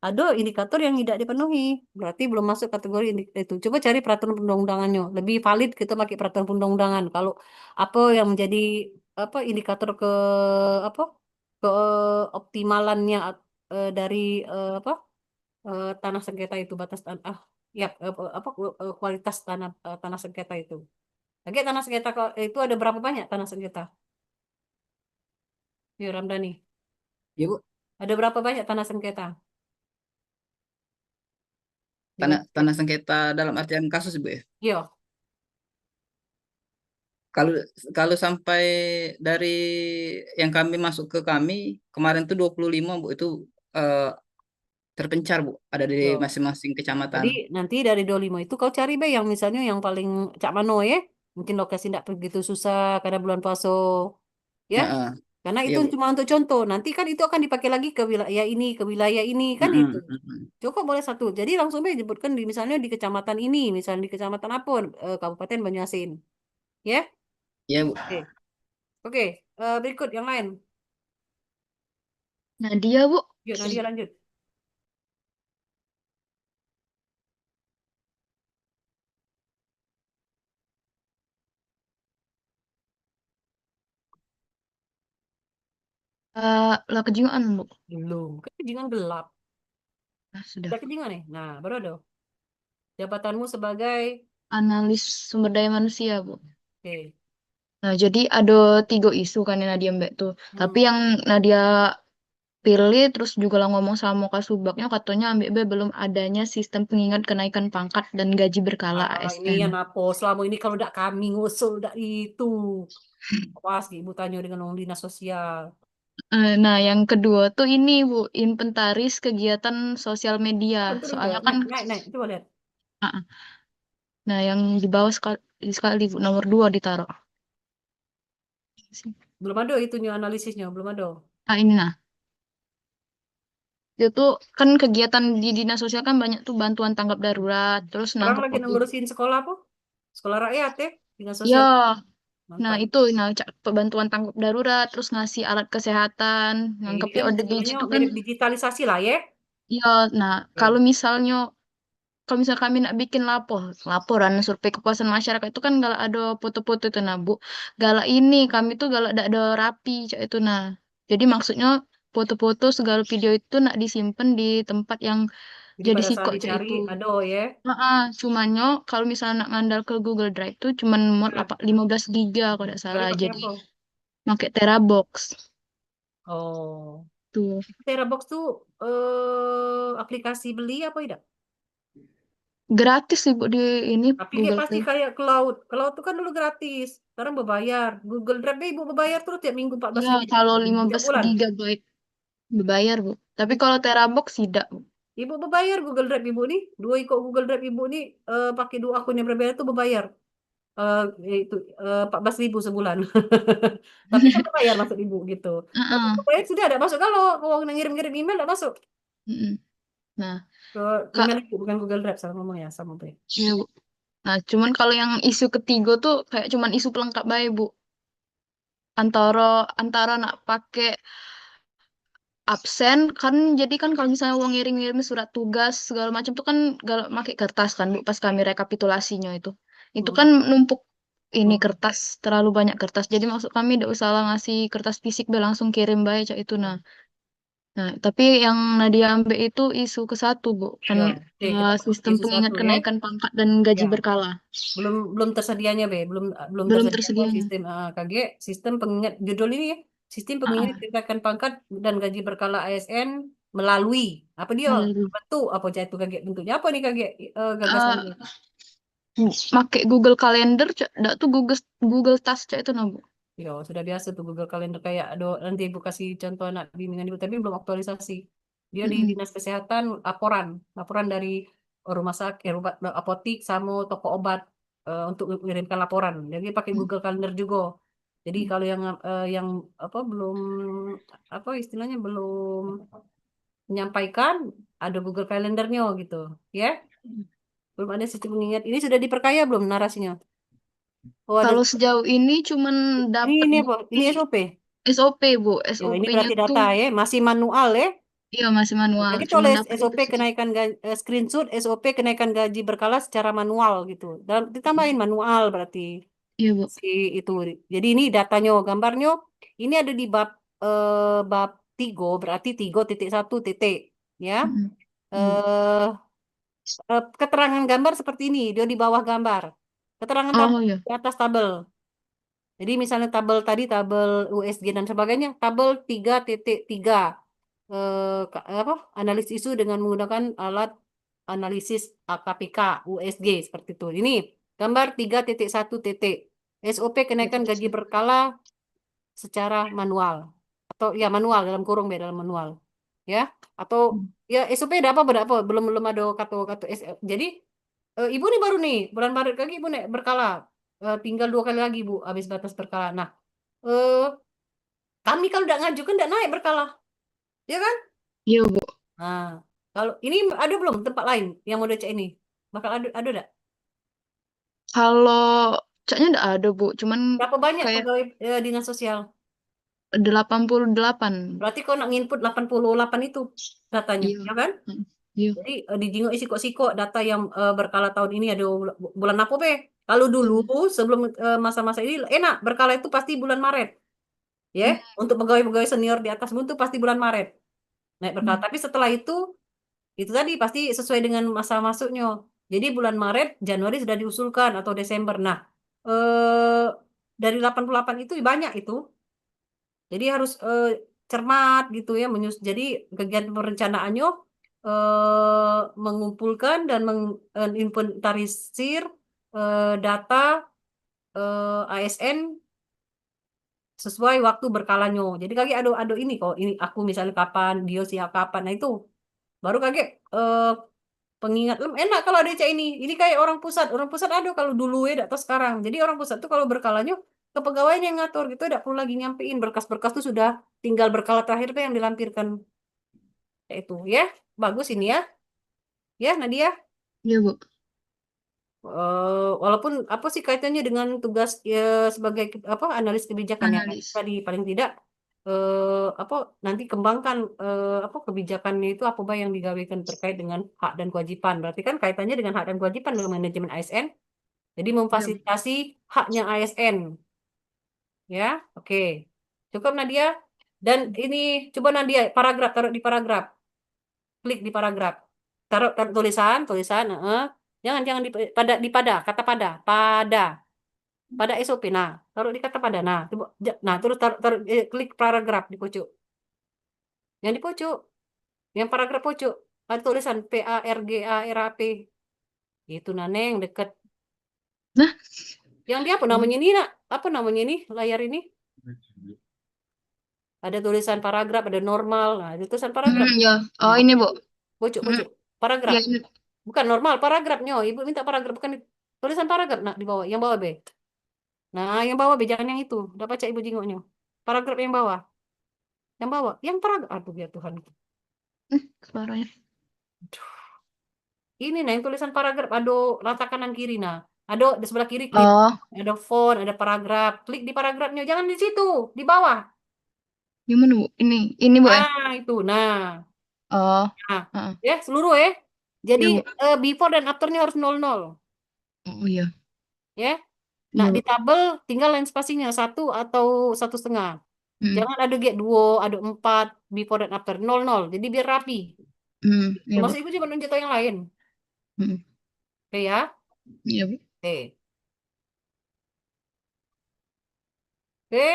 ada indikator yang tidak dipenuhi. Berarti belum masuk kategori itu. Coba cari peraturan perundang-undangannya. Lebih valid kita pakai peraturan perundang-undangan. Kalau apa yang menjadi indikator apa ke optimalannya dari tanah sengketa itu batas tanah ya kualitas tanah sengketa itu. Lagi tanah sengketa itu ada berapa banyak tanah sengketa? Ya Ramdhani. Iya, Bu. Ada berapa banyak tanah sengketa di Tanah Indonesia? tanah sengketa dalam artian kasus, Bu, ya. Iya, Kalau kalau sampai dari yang kami masuk ke kami kemarin tuh 25, Bu, itu eh, terpencar, Bu, ada di iya. masing-masing kecamatan. Jadi nanti dari 25 itu kau cari be yang misalnya yang paling Cak Mano ya. Mungkin lokasi tidak begitu susah karena bulan puasa ya. Heeh. Karena Iya, itu Bu. cuma untuk contoh. Nanti kan itu akan dipakai lagi ke wilayah ini kan itu. Mm-mm, mm-mm. Cukup boleh satu. Jadi langsung aja disebutkan di misalnya di kecamatan ini, misalnya di kecamatan apa, Kabupaten Banyuasin. Ya, Iya, Bu. oke. Oke, berikut yang lain. Nadia, Bu. Yuk, Nadia lanjut. Lah kejiwaan, Bu. Belum. Kan jangan gelap. Ah, sudah. Udah kejengan nih. Nah, baru ada. Jabatanmu sebagai, Analis sumber daya manusia, Bu. oke. Nah, jadi ada 3 isu kan yang Nadia Mbak tuh. Tapi Hmm. yang Nadia pilih terus juga lah ngomong sama Kasubagnya katanya Ambek B belum adanya sistem pengingat kenaikan pangkat dan gaji berkala Ini ASN. yang apa? Selama ini kalau udah kami ngusul, udah itu. Pas ibu tanya dengan orang dinas sosial. Nah, yang kedua tuh ini Bu, inventaris kegiatan sosial media. Turun ke, Soalnya kan, naik, naik, naik. Coba lihat. ah, ah. Nah yang di bawah sekali Bu, nomor 2 ditaruh. Belum ada itunya analisisnya, belum ada. Ah ini nah. Itu tuh kan kegiatan di dinas sosial kan banyak tuh bantuan tanggap darurat, terus Sekarang nangkep lagi ngurusin sekolah apa? Sekolah rakyat ya, dinas sosial. ya, nah Mantap. itu nah bantuan tanggap darurat, terus ngasih alat kesehatan, Ini nangkep kan ODGJ sebenarnya itu kan mirip digitalisasi lah ya. ya. Nah, kalau Oke. misalnya kalau misal kami nak bikin laporan survei kepuasan masyarakat itu kan galak ada foto-foto itu nah Bu. Galak ini kami tuh galak ada rapi cak itu nah. Jadi maksudnya foto-foto segala video itu nak disimpan di tempat yang Jadi jadi pada saat sikok cak dicari, itu. ada ya. Cumannya kalau misalnya nak ngandal ke Google Drive tuh cuman muat Berat. 15 giga kalau tidak Baru salah. pakai Jadi apa? pakai Terabox Oh, tuh. Terabox tuh aplikasi beli apa tidak? Gratis sih Bu di ini Tapi kayak Google pasti Play. kayak cloud. Cloud tuh kan dulu gratis. Sekarang berbayar. Google Drive deh ibu berbayar terus tiap minggu 14 Ya, ribu. kalau Tiap 15 bulan. gigabyte berbayar, Bu. Tapi kalau Terabox tidak, Bu. Ibu berbayar Google Drive ibu nih. Dua ikut Google Drive ibu nih pakai dua akun yang berbeda tuh berbayar. Itu 14 ribu sebulan. Tapi kan berbayar masuk ibu gitu. Tapi Heeh. berbayar sudah ada masuk kalau mau ngirim-ngirim email ada masuk Mm-mm. Nah, ke Kak, email ibu bukan Google Drive salah ngomong ya sama Bu. ya, Bu. Nah, cuman kalau yang isu ketiga tuh kayak cuman isu pelengkap baik, Bu. Antara antara nak pakai absen kan jadi kan kalau misalnya uang ngirim-ngirim surat tugas segala macam tuh kan gak pakai kertas kan Bu pas kami rekapitulasinya itu Hmm. kan numpuk ini Hmm. kertas terlalu banyak kertas jadi maksud kami tidak usah lah ngasih kertas fisik be langsung kirim baik cak itu nah Nah, tapi yang Nadia ambil itu isu ke-1, Bu. Kan Ya, oke, kita sistem isu pengingat 1 ya. kenaikan pangkat dan gaji Ya, berkala. belum tersedianya Be, belum Belum tersedia kok tersedianya. sistem KG, sistem pengingat judul ini ya, sistem pengingat Ah, kenaikan pangkat dan gaji berkala ASN melalui apa dia melalui. bentuk apa jatuh KG bentuknya apa nih KG Eh, gagasannya. Make Google Calendar, Cak. Dak tuh Google Task, Cak, itu nah, Bu. Ya, sudah biasa tuh Google Calendar kayak nanti ibu kasih contoh anak bimbingan ibu tapi belum aktualisasi. Dia di Mm-mm. dinas kesehatan laporan dari rumah sakit, apotik sama toko obat untuk mengirimkan laporan. Jadi pakai Google Calendar juga. Jadi kalau yang apa belum apa istilahnya belum menyampaikan ada Google Calendarnya gitu, ya. Belum ada sistem mengingat. Ini sudah diperkaya belum narasinya? Oh ada. Kalau sejauh ini cuman dapat Ini apa? Ini bukti SOP. SOP, Bu. Ya, ini SOP-nya berarti tuh data ya, masih manual ya. iya masih manual, Jadi cuman tulis dapat itu SOP saja. kenaikan screenshot SOP kenaikan gaji berkala secara manual gitu. Dan ditambahin manual berarti Iya, Bu. si itu. Jadi ini datanya, gambarnya ini ada di bab 3 berarti 3.1 titik ya. Mm-mm. Mm. Eh keterangan gambar seperti ini, dia di bawah gambar. Keterangan tabel Oh iya. di atas tabel. Jadi misalnya tabel tadi tabel USG dan sebagainya, tabel 3.3 apa analisis isu dengan menggunakan alat analisis AKPK USG seperti itu. Ini gambar 3.1 titik SOP kenaikan gaji berkala secara manual atau ya manual dalam kurung dalam manual ya atau ya SOP ada apa berapa belum belum ada kata-kata jadi ibu nih baru nih bulan Maret lagi ibu nih berkala. Tinggal 2 kali lagi Bu habis batas berkala. Nah eh, kami kalau udah ngajukan udah naik berkala ya kan. Iya, Bu. Nah, kalau ini ada belum tempat lain yang mau cek ini? Bakal ada enggak? Kalau caknya enggak ada, Bu. Cuman Berapa banyak kayak pegawai dinas sosial? 88. Berarti kau nak nginput 88 itu datanya, Iya. ya kan? Mm. Iya. Jadi di Jinggo isiko-siko data yang berkala tahun ini ada bulan apa be? Kalau dulu Mm. sebelum masa-masa ini enak berkala itu pasti bulan Maret, ya. Mm. Untuk pegawai-pegawai senior di atas itu pasti bulan Maret naik berkala. Mm. Tapi setelah itu tadi pasti sesuai dengan masa masuknya. Jadi bulan Maret, Januari sudah diusulkan atau Desember. Nah, eh, dari 88 itu banyak itu. Jadi harus cermat gitu ya. Jadi kegiatan perencanaannya mengumpulkan dan menginventarisir data ASN sesuai waktu berkalanya. Jadi kaki ada ini kok. Ini aku misalnya kapan, dia siap kapan. Nah itu baru kaget pengingat enak kalau ada cak ini. Ini kayak orang pusat. Orang pusat ada kalau dulu ya atau sekarang. Jadi orang pusat tuh kalau berkalanya kepegawaian yang ngatur gitu tidak perlu lagi nyampein berkas-berkas tuh sudah tinggal berkala terakhir tuh yang dilampirkan. Ya itu ya. Bagus ini ya. Ya Nadia. Iya, Bu. Walaupun apa sih kaitannya dengan tugas ya, sebagai apa analis kebijakan ya Analis. tadi paling tidak apa nanti kembangkan apa kebijakannya itu apa yang digawekan terkait dengan hak dan kewajiban. Berarti kan kaitannya dengan hak dan kewajiban dengan manajemen ASN. Jadi Iya, Bu. memfasilitasi haknya ASN. Ya, oke. Cukup Nadia. Dan ini coba Nadia paragraf taruh di paragraf. Klik di paragraf. Taruh tulisan. Jangan pada kata pada SOP. Nah, taruh di kata pada. Nah, coba, nah terus taruh klik paragraf di pojok. Yang di pojok, yang paragraf pojok ada tulisan PARGARAP. Itu Naneng deket. Nah, Yang dia apa namanya ini nak? Apa namanya ini layar ini? Ada tulisan paragraf, ada normal. Nah, itu tulisan paragraf. ya. Oh, Nah, ini, Bu. pojok, Ya, paragraf. ini. Bukan normal, paragrafnya. Ibu minta paragraf, bukan tulisan paragraf. Nah, di bawah, yang bawah B. Nah, yang bawah B, jangan yang itu. Udah baca ibu jingoknya. Paragraf yang bawah. Yang bawah, yang paragraf. Aduh, ya Tuhan. Suaranya. Ini nah yang tulisan paragraf ada rata kanan kiri nah. Ada di sebelah kiri klik. Oh, Ada font, ada paragraf. Klik di paragrafnya, jangan di situ, di bawah. gimana, Bu? Ini, Bu, ya? Nah, itu. Nah, Oh, nah. heeh. Ya, seluruh ya. Jadi Iya, Bu. before dan afternya harus 00. Oh, iya. Ya. Nah, Iya, di Bu. tabel tinggal line spacingnya 1 atau 1,5. Hmm. Jangan ada gap 2, ada 4, before dan after. 0, 0. Jadi biar rapi. Iya, Bu. Maksud ibu cuma nunjuk yang lain. Hmm. Oke ya? Iya, Bu. Oke. Oke.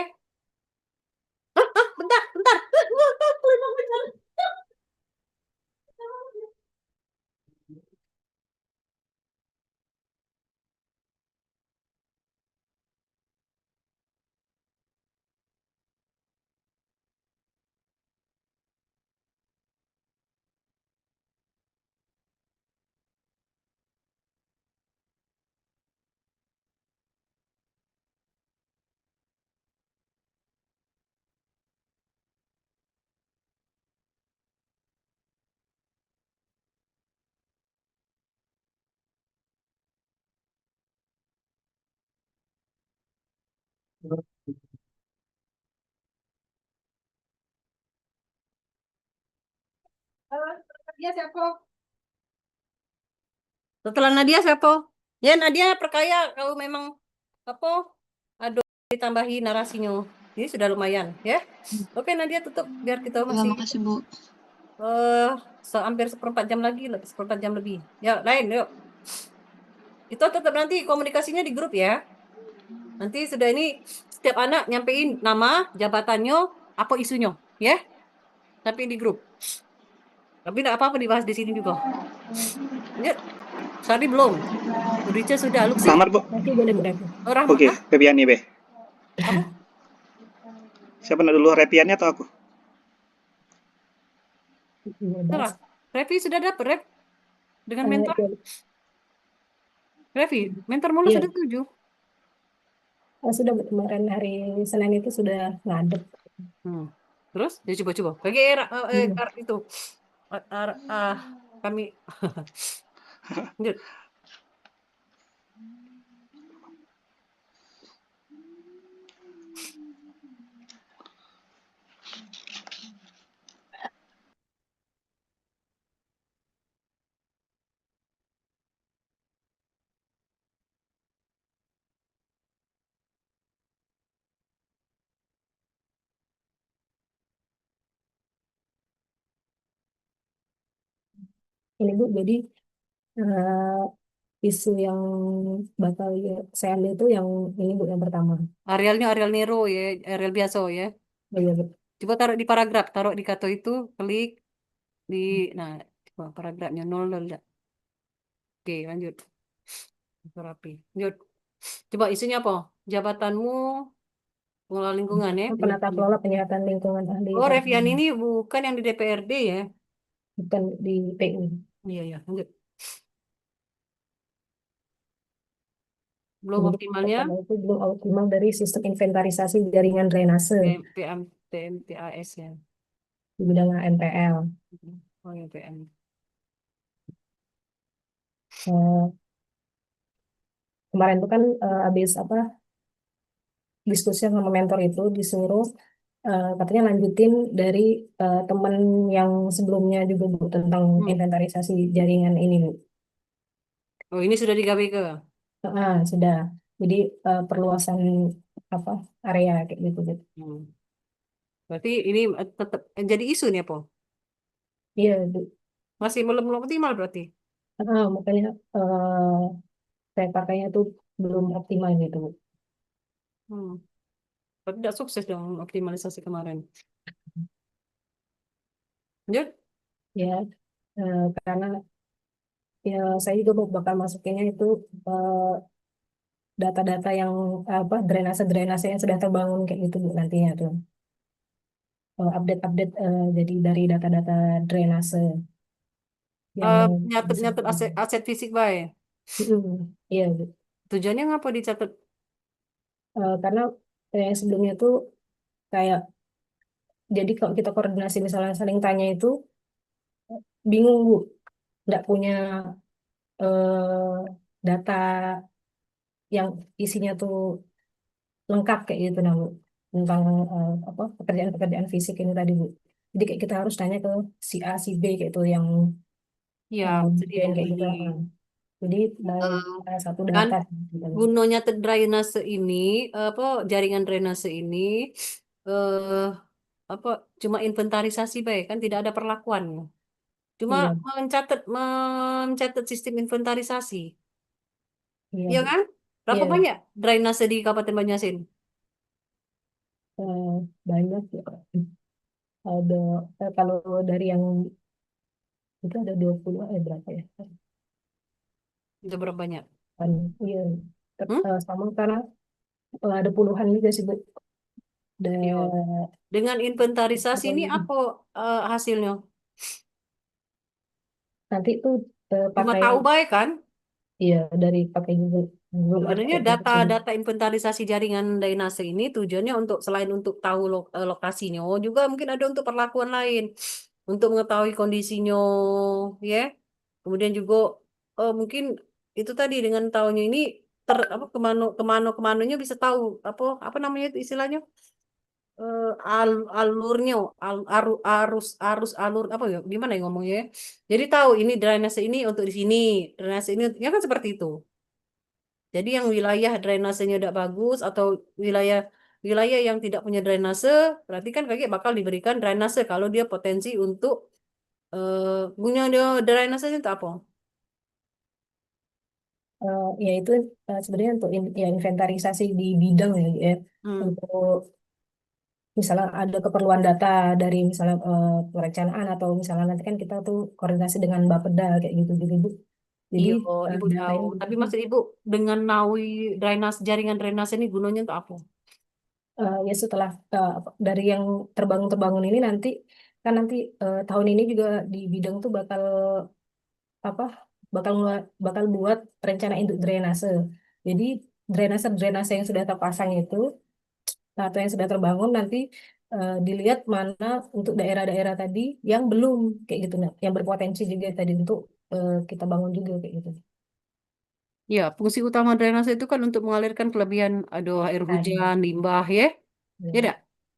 Bentar, bentar. Nadia siapa? Setelah Nadia siapa? Ya Nadia perkaya kalau memang apa? Aduh, ditambahi narasinya. Ini sudah lumayan ya. Oke Nadia tutup biar kita Ya, masih makasih, Bu. hampir seperempat jam lagi, seperempat jam lebih. Ya lain yuk. Itu tetap nanti komunikasinya di grup ya. Nanti sudah ini setiap anak nyampein nama, jabatannya, apa isunya, ya. Tapi di grup. Tapi tidak apa-apa dibahas di sini juga. Ya, Sari belum. Rica sudah. Luxi, Selamat, Bu. nanti boleh berarti. Oh, Rahma, Oke, hah? Repiani, Be. Apa? Siapa nak dulu, Repiani atau aku? Salah. Revi sudah dapat, Rev. Dengan mentor. Revi, mentor mulu Iya. sudah 7. Sudah kemarin hari Senin itu sudah ngadep. Terus, ya coba-coba. Bagi itu. Kami. Lanjut. Ini Bu, jadi isu yang bakal saya ambil itu yang ini Bu, yang pertama. Arielnya Ariel Nero ya, Ariel biasa ya. Oh, iya, Bu. Coba taruh di paragraf, taruh di kata itu, klik di, nah, coba paragrafnya 0 dah. Oke, lanjut. Rapi. Lanjut. Coba isunya apa? Jabatanmu pengelola lingkungan ya. Penata kelola penyihatan lingkungan ahli Oh, Revian ini bukan yang di DPRD ya? bukan di PU. Iya, ya. Lanjut. Belum Jadi, optimalnya pertama itu belum optimal dari sistem inventarisasi jaringan drainase PMTAS ya. di bidang MPL. Oh, ya PM. Eh, Kemarin itu kan habis apa diskusi sama mentor itu disuruh katanya lanjutin dari teman yang sebelumnya juga Bu tentang inventarisasi jaringan ini Bu. Oh, ini sudah digawe ke? Sudah. Jadi perluasan apa area kayak gitu gitu. Berarti ini tetap jadi isu nih apa? Iya Bu. Masih belum optimal berarti? Makanya saya pakainya tuh belum optimal gitu Bu. Berarti tidak sukses dong optimalisasi kemarin. Lanjut. Ya karena ya saya juga bakal masukinnya itu data-data yang apa drainase yang sudah terbangun kayak gitu Bu nantinya tuh. Update-update jadi dari data-data drainase yang Nyatet aset fisik baik. Iya Bu. Tujuannya ngapa dicatat? Karena yang sebelumnya tuh kayak jadi kalau kita koordinasi misalnya saling tanya itu bingung Bu, nggak punya eh, data yang isinya tuh lengkap kayak gitu nah Bu tentang apa pekerjaan-pekerjaan fisik ini tadi Bu. Jadi kayak kita harus tanya ke si A si B kayak itu yang Ya, yang kayak gitu. Jadi dari satu kan data gitu. gunanya drainase ini apa jaringan drainase ini eh apa cuma inventarisasi baik kan tidak ada perlakuan. Cuma Iya, mencatat sistem inventarisasi. iya, Iya kan? Berapa iya. banyak drainase di Kabupaten Banjarmasin? Eh, banyak ya. Ada kalau dari yang itu ada 20 berapa ya? Itu berapa banyak? Kan, iya. Hmm? Sama karena ada puluhan juga sih, Bu. Iya. Dengan inventarisasi ini Dan apa hasilnya? nanti itu Cuma pakai, tahu baik kan? iya, dari pakai Google Earth Sebenarnya kayak gitu sih, Bu. data-data inventarisasi jaringan drainase ini tujuannya untuk selain untuk tahu lokasinya, juga mungkin ada untuk perlakuan lain, untuk mengetahui kondisinya, ya. Kemudian juga mungkin itu tadi dengan tahunya ini apa kemana bisa tahu apa apa namanya itu istilahnya alurnya, arus alur apa ya gimana ya ngomongnya ya. Jadi tahu ini drainase ini untuk di sini, drainase ini ya kan seperti itu. Jadi yang wilayah drainasenya udah bagus atau wilayah wilayah yang tidak punya drainase, berarti kan kakek bakal diberikan drainase kalau dia potensi untuk punya dia drainasenya untuk apa? Ya itu sebenarnya untuk ya inventarisasi di bidang ya, Bu, ya. Hmm. Untuk misalnya ada keperluan data dari misalnya perencanaan atau misalnya nanti kan kita tuh koordinasi dengan Bapeda kayak gitu gitu, Bu. Jadi Iya, ibu data tahu. ini Tapi maksud ibu dengan nawi jaringan drainase ini gunanya untuk apa? ya setelah dari yang terbangun-terbangun ini nanti kan nanti tahun ini juga di bidang tuh bakal apa bakal buat rencana induk drainase. Jadi drainase yang sudah terpasang itu atau yang sudah terbangun nanti dilihat mana untuk daerah-daerah tadi yang belum kayak gitu, nah, yang berpotensi juga tadi untuk kita bangun juga kayak gitu. Ya, fungsi utama drainase itu kan untuk mengalirkan kelebihan air Nah, hujan, limbah, ya. Ya, ya, dak?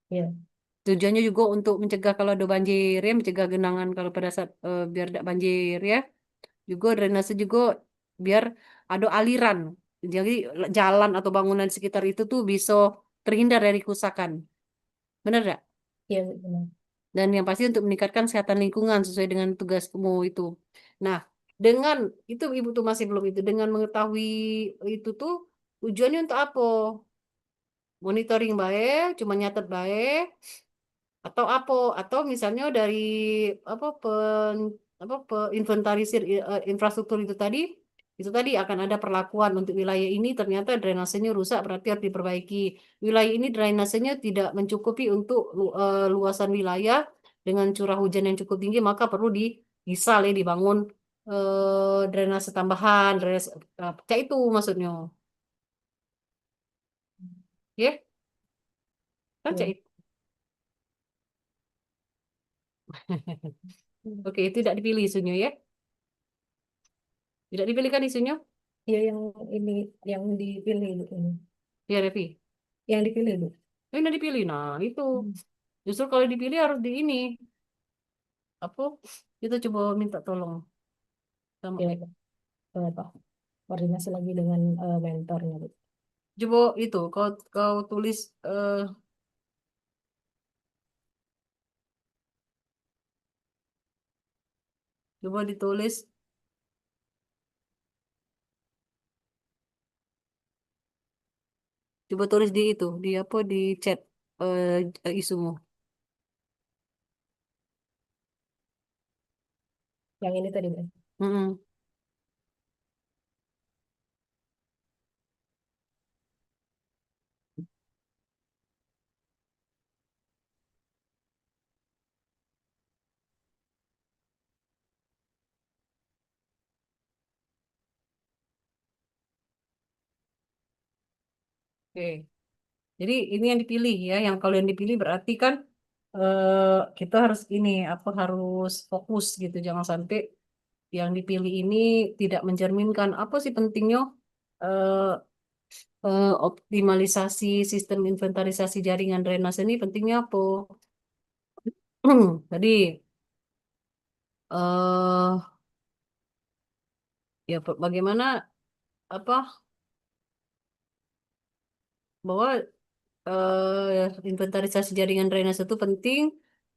ya, Tujuannya juga untuk mencegah kalau ada banjir, ya, mencegah genangan kalau pada saat biar tidak banjir, ya. Juga drainase juga biar ada aliran. Jadi jalan atau bangunan di sekitar itu tuh bisa terhindar dari kerusakan. Benar nggak? ya, benar. Dan yang pasti untuk meningkatkan kesehatan lingkungan sesuai dengan tugasmu itu. Nah, dengan itu Ibu tuh masih belum itu. Dengan mengetahui itu tuh tujuannya untuk apa? Monitoring baik, cuma nyatet baik, atau apa? Atau misalnya dari apa inventarisir infrastruktur itu tadi akan ada perlakuan untuk wilayah ini ternyata drainasenya rusak berarti harus diperbaiki. Wilayah ini drainasenya tidak mencukupi untuk luasan wilayah dengan curah hujan yang cukup tinggi maka perlu ya dibangun drainase tambahan, drainase kayak itu maksudnya. Ya, kan Ya. cak itu. Oke, itu tidak dipilih isunya ya. Tidak dipilih kan isunya? Ya yang ini yang dipilih Bu, ini. Ya, Revi. Yang dipilih Bu. Ini dipilih. Nah, itu. Justru kalau dipilih harus di ini. Apa? Kita coba minta tolong sama Ya, apa koordinasi lagi dengan mentornya Bu. coba itu kau kau tulis coba ditulis coba tulis di itu di apa di chat isumu. Yang ini tadi Bu. Mm-mm. Oke. Jadi ini yang dipilih ya. Yang kalau yang dipilih berarti kan kita harus ini apa harus fokus gitu. Jangan sampai yang dipilih ini tidak mencerminkan apa sih pentingnya eh, optimalisasi sistem inventarisasi jaringan drainase ini pentingnya apa? Tadi eh ya bagaimana apa bahwa inventarisasi jaringan drainase itu penting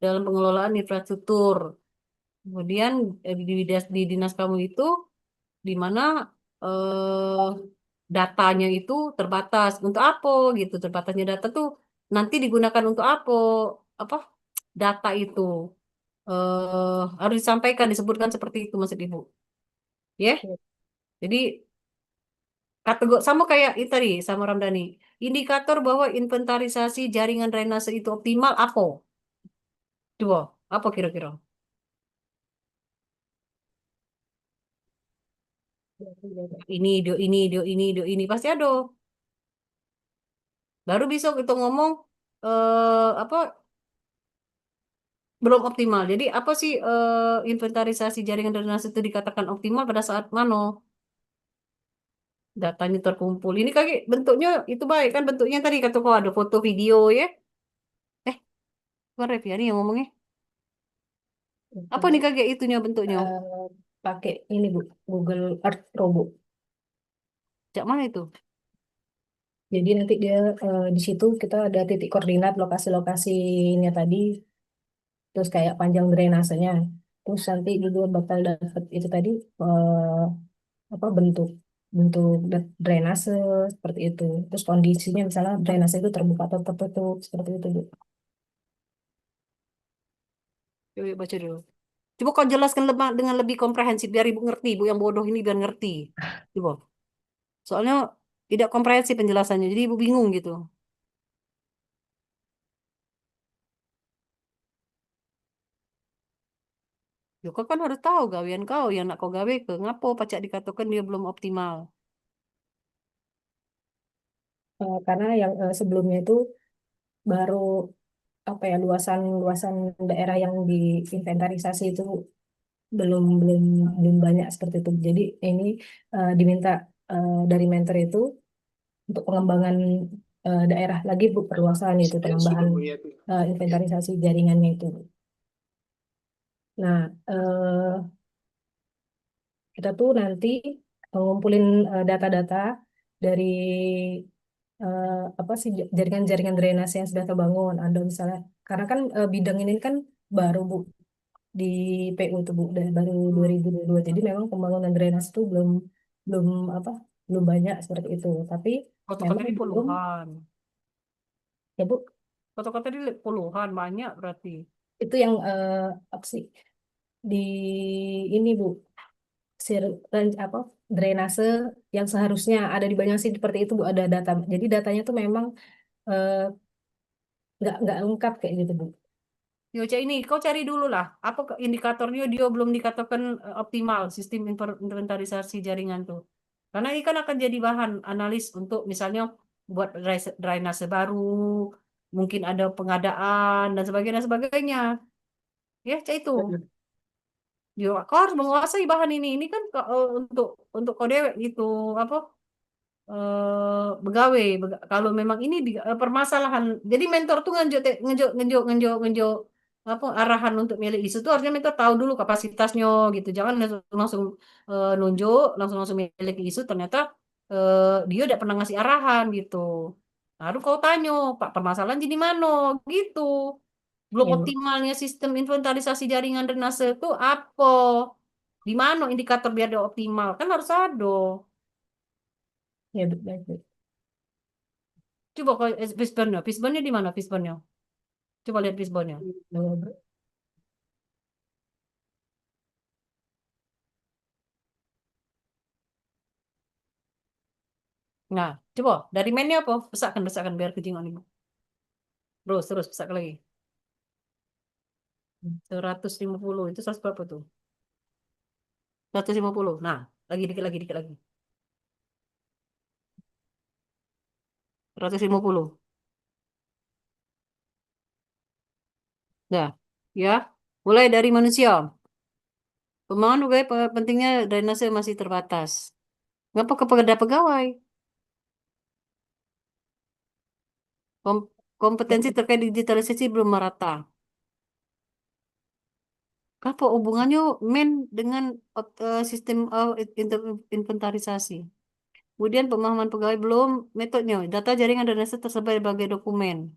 dalam pengelolaan infrastruktur. Kemudian di dinas kamu itu di mana eh, datanya itu terbatas untuk apa gitu. Terbatasnya data tuh nanti digunakan untuk apa data itu harus disampaikan disebutkan seperti itu maksud Ibu. Ya. Jadi kategori sama kayak itu tadi sama Ramdhani. Indikator bahwa inventarisasi jaringan drainase itu optimal apa? Coba, apa kira-kira? Ini pasti ada. Baru bisa kita ngomong apa belum optimal. Jadi apa sih inventarisasi jaringan drainase itu dikatakan optimal pada saat mana datanya terkumpul. Ini kayak bentuknya itu baik kan bentuknya tadi kata kau ada foto video ya. Eh, bukan Reviani yang ngomongnya. Apa nih kayak itunya bentuknya? Eh, pakai ini Bu, Google Earth Pro Bu. Cak mana itu? Jadi nanti dia di situ kita ada titik koordinat lokasi-lokasinya tadi, terus kayak panjang drainasenya. Terus nanti juga bakal dapat itu tadi apa bentuk bentuk drainase seperti itu. Terus kondisinya misalnya drainase itu terbuka atau tertutup seperti itu Bu. Coba baca dulu. Coba kau jelaskan dengan lebih komprehensif biar ibu ngerti, ibu yang bodoh ini biar ngerti. Coba. Soalnya tidak komprehensif penjelasannya, jadi ibu bingung gitu. Ya kau kan harus tahu gawean kau yang nak kau gawe ke ngapo pacak dikatakan dia belum optimal. Karena yang sebelumnya itu baru apa ya luasan luasan daerah yang diinventarisasi itu belum belum belum banyak seperti itu. Jadi ini diminta dari mentor itu untuk pengembangan daerah lagi Bu, perluasan itu penambahan inventarisasi jaringannya itu. Nah, kita tuh nanti ngumpulin data-data dari eh, apa sih jaringan-jaringan drainase yang sudah terbangun. Ada misalnya, karena kan bidang ini kan baru Bu di PU tuh Bu, dari baru 2022. Jadi memang pembangunan drainase itu belum belum apa belum banyak seperti itu. Tapi Kota-kota memang di belum puluhan. ya Bu, Kota-kota di puluhan banyak berarti. itu yang apa sih di ini Bu apa drainase yang seharusnya ada di Banjarmasin seperti itu Bu, ada data. Jadi datanya tuh memang eh, nggak lengkap kayak gitu Bu. Yoca ini kau cari dulu lah. Apa indikatornya dia belum dikatakan optimal sistem inventarisasi jaringan tuh. Karena ini kan akan jadi bahan analis untuk misalnya buat drainase baru, mungkin ada pengadaan dan sebagainya. Ya, cak itu. Yo, kau harus menguasai bahan ini. Ini kan untuk kau dewek gitu. Apa? Begawe. Kalau memang ini permasalahan. Jadi mentor tuh ngenjok apa arahan untuk milih isu tuh harusnya mentor tahu dulu kapasitasnya gitu. Jangan langsung langsung nunjuk, langsung langsung milih isu ternyata dia udah pernah ngasih arahan gitu. Baru kau tanya, Pak, permasalahan jadi mana gitu. Belum Ya Bu, optimalnya sistem inventarisasi jaringan drainase itu apa? Di mana indikator biar dia optimal? Kan harus ada. ya Bu, baik Bu. Coba kau fishbone-nya. Fishbone-nya di mana fishbone-nya? Coba lihat fishbone-nya. Ya, Bu. Nah, coba dari mainnya apa? Besarkan biar kejingan ibu. Terus besar lagi. 150 itu 100 berapa tuh? 150. Nah, dikit lagi. 150. Dah, ya. Mulai dari manusia. Pembangunan juga pentingnya drainase masih terbatas. Ngapa kepada pegawai? Kom- Kompetensi terkait digitalisasi belum merata. Apa hubungannya men dengan sistem inventarisasi? Kemudian pemahaman pegawai belum, metodenya. Data jaringan dan data tersebar sebagai dokumen.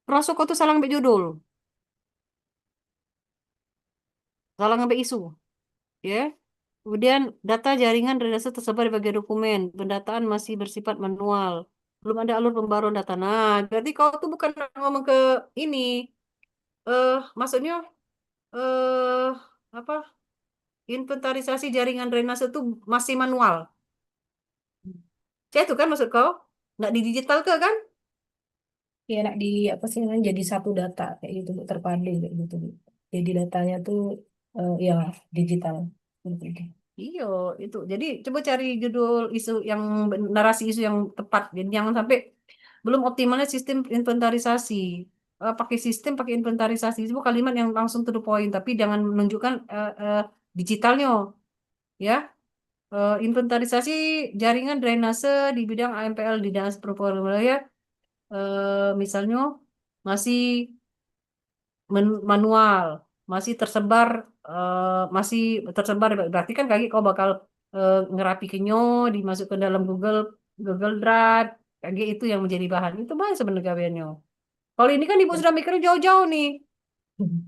Rasuk kau tuh salah ngambil judul, salah ngambil isu, ya. Kemudian data jaringan dan data tersebar sebagai dokumen. Pendataan masih bersifat manual. Belum ada alur pembaruan data. Nah, berarti kau tuh bukan ngomong ke ini, maksudnya eh apa? Inventarisasi jaringan drainase itu masih manual. Saya itu kan maksud kau, nggak didigital ke kan? Ya nak di apa sih namanya jadi satu data kayak gitu Bu, terpadu kayak gitu Bu. Jadi datanya tuh ya digital seperti itu. Iya, itu. Jadi coba cari judul isu yang narasi isu yang tepat. Jadi jangan sampai belum optimalnya sistem inventarisasi. Pakai sistem, pakai inventarisasi itu kalimat yang langsung to the point, tapi jangan menunjukkan digitalnya, ya. Inventarisasi jaringan drainase di bidang AMPL di Dinas Perhubungan Wilayah, misalnya masih manual, masih tersebar, berarti kan kaki kau bakal ngerapikinnya, dimasukkan dalam Google Google Drive, kayak itu yang menjadi bahan itu banyak sebenarnya gaweannya. Kalau ini kan ibu sudah mikirnya jauh-jauh nih,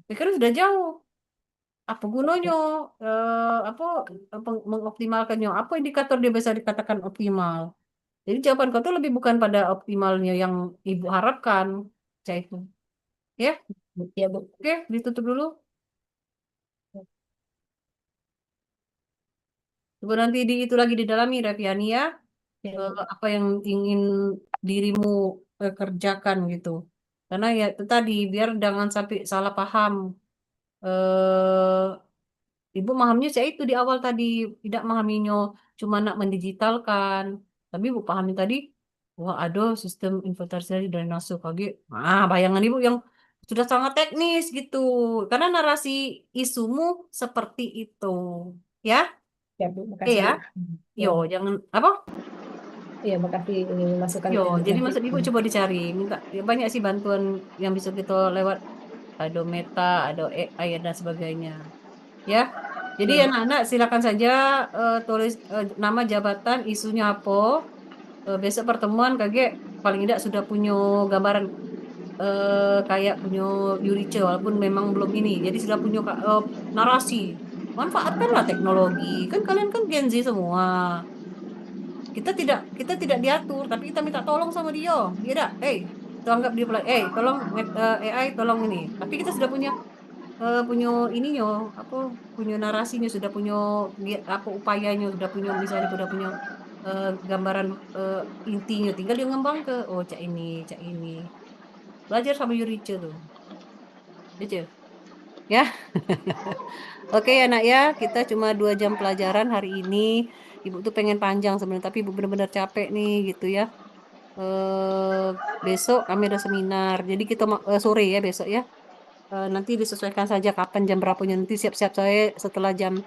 mikirnya sudah jauh. Apa gunanya? Apa, mengoptimalkannya? Apa indikator dia bisa dikatakan optimal? Jadi jawaban kau tuh lebih bukan pada optimalnya yang ibu harapkan, saya itu. Ya, Ya Bu. oke, ditutup dulu. Coba nanti itu lagi didalami, Reviani ya. Ya, Apa yang ingin dirimu kerjakan gitu. Karena ya itu tadi, biar jangan sampai salah paham. Eh, Ibu mahamnya saya itu di awal tadi, tidak memahaminya cuma nak mendigitalkan. Tapi Ibu pahami tadi, wah ada sistem inventarisasi drainase kaget. Nah, bayangan Ibu yang sudah sangat teknis gitu. Karena narasi isumu seperti itu. Ya, ya Bu, oke makasih ya. Bu. Ya, Yo, jangan apa? ya makasih ini Yo, masukannya Bu. jadi Nanti maksud Ibu coba dicari, minta ya, banyak sih bantuan yang bisa kita lewat, ada Meta, ada AI dan sebagainya. Ya. Jadi ya Bu. anak-anak silakan saja tulis nama jabatan, isunya apa. Besok pertemuan kakek paling tidak sudah punya gambaran, kayak punya Yurice walaupun memang belum ini. Jadi sudah punya narasi. Manfaatkanlah teknologi. Kan kalian kan Gen Z semua. Kita tidak diatur, tapi kita minta tolong sama dia. Dia dah, kita anggap dia tolong AI, tolong ini. Tapi kita sudah punya ininya, apa, punya narasinya, sudah punya apa upayanya, sudah punya, misalnya sudah punya gambaran intinya, tinggal dia ngembang ke, oh cak ini belajar sama Yurice tuh, Yurice ya. Oke ya nak ya, kita cuma 2 jam pelajaran hari ini. Ibu tuh pengen panjang sebenarnya, tapi ibu benar-benar capek nih gitu ya. eh Besok kami ada seminar, jadi kita sore ya besok ya. Nanti disesuaikan saja kapan, jam berapanya, nanti siap-siap saya setelah jam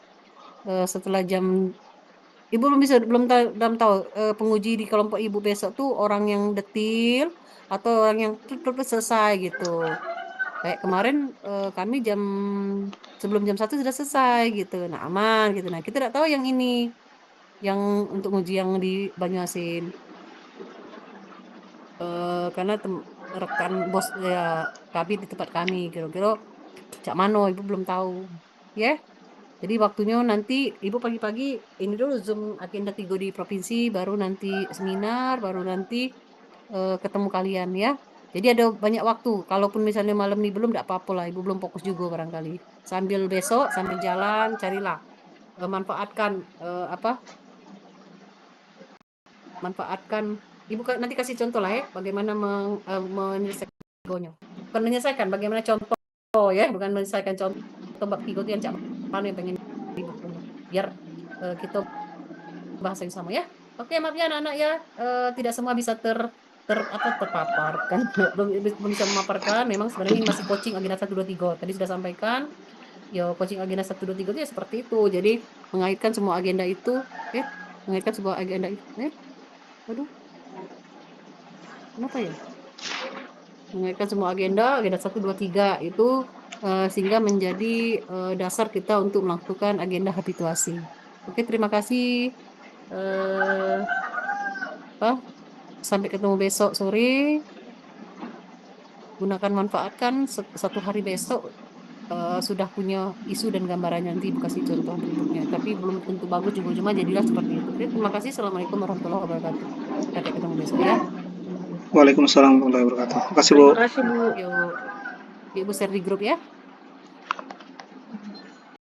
ibu belum tahu penguji di kelompok ibu besok tuh orang yang detil atau orang yang selesai gitu, kayak kemarin kami sebelum jam 1 sudah selesai gitu, nah aman gitu. Nah kita tidak tahu yang ini, yang untuk uji yang di Banyuasin, karena rekan bos ya, kami di tempat kami kira-kira Cak Mano ibu belum tahu ya. Jadi waktunya nanti ibu pagi-pagi ini dulu Zoom agenda 3 di provinsi, baru nanti seminar, baru nanti ketemu kalian ya. Jadi ada banyak waktu. Kalaupun misalnya malam ini belum, tidak apa-apa lah. Ibu belum fokus juga barangkali. Sambil besok, sambil jalan, carilah, manfaatkan apa? Manfaatkan. Ibu nanti kasih contoh lah ya, bagaimana menyelesaikan gonya. Bukan menyelesaikan, bagaimana contoh ya, bukan menyelesaikan contoh bab 3 itu yang Cak Mano yang pengen ibu punya. Biar kita bahasa yang sama ya. Oke, maaf ya anak-anak ya, tidak semua bisa terpapar kan. Belum bisa memaparkan. Memang sebenarnya ini masih coaching agenda 1 2 3. Tadi sudah sampaikan, ya coaching agenda 1 2 3 itu ya seperti itu. Jadi mengaitkan semua agenda itu, mengaitkan sebuah agenda itu. Waduh, kenapa ya? Mengaitkan semua agenda 1 2 3 itu sehingga menjadi dasar kita untuk melakukan agenda habituasi. Oke, terima kasih. eh apa sampai ketemu besok sore. Gunakan, manfaatkan satu hari besok sudah punya isu dan gambarannya, nanti Ibu kasih contoh bentuknya. Tapi belum tentu bagus juga, cuma jadilah seperti itu. Oke, terima kasih. Assalamualaikum warahmatullahi wabarakatuh. Sampai ketemu besok ya. Waalaikumsalam warahmatullahi wabarakatuh. Terima kasih, Bu. Terima kasih, Bu. Yuk, Ibu share di grup ya.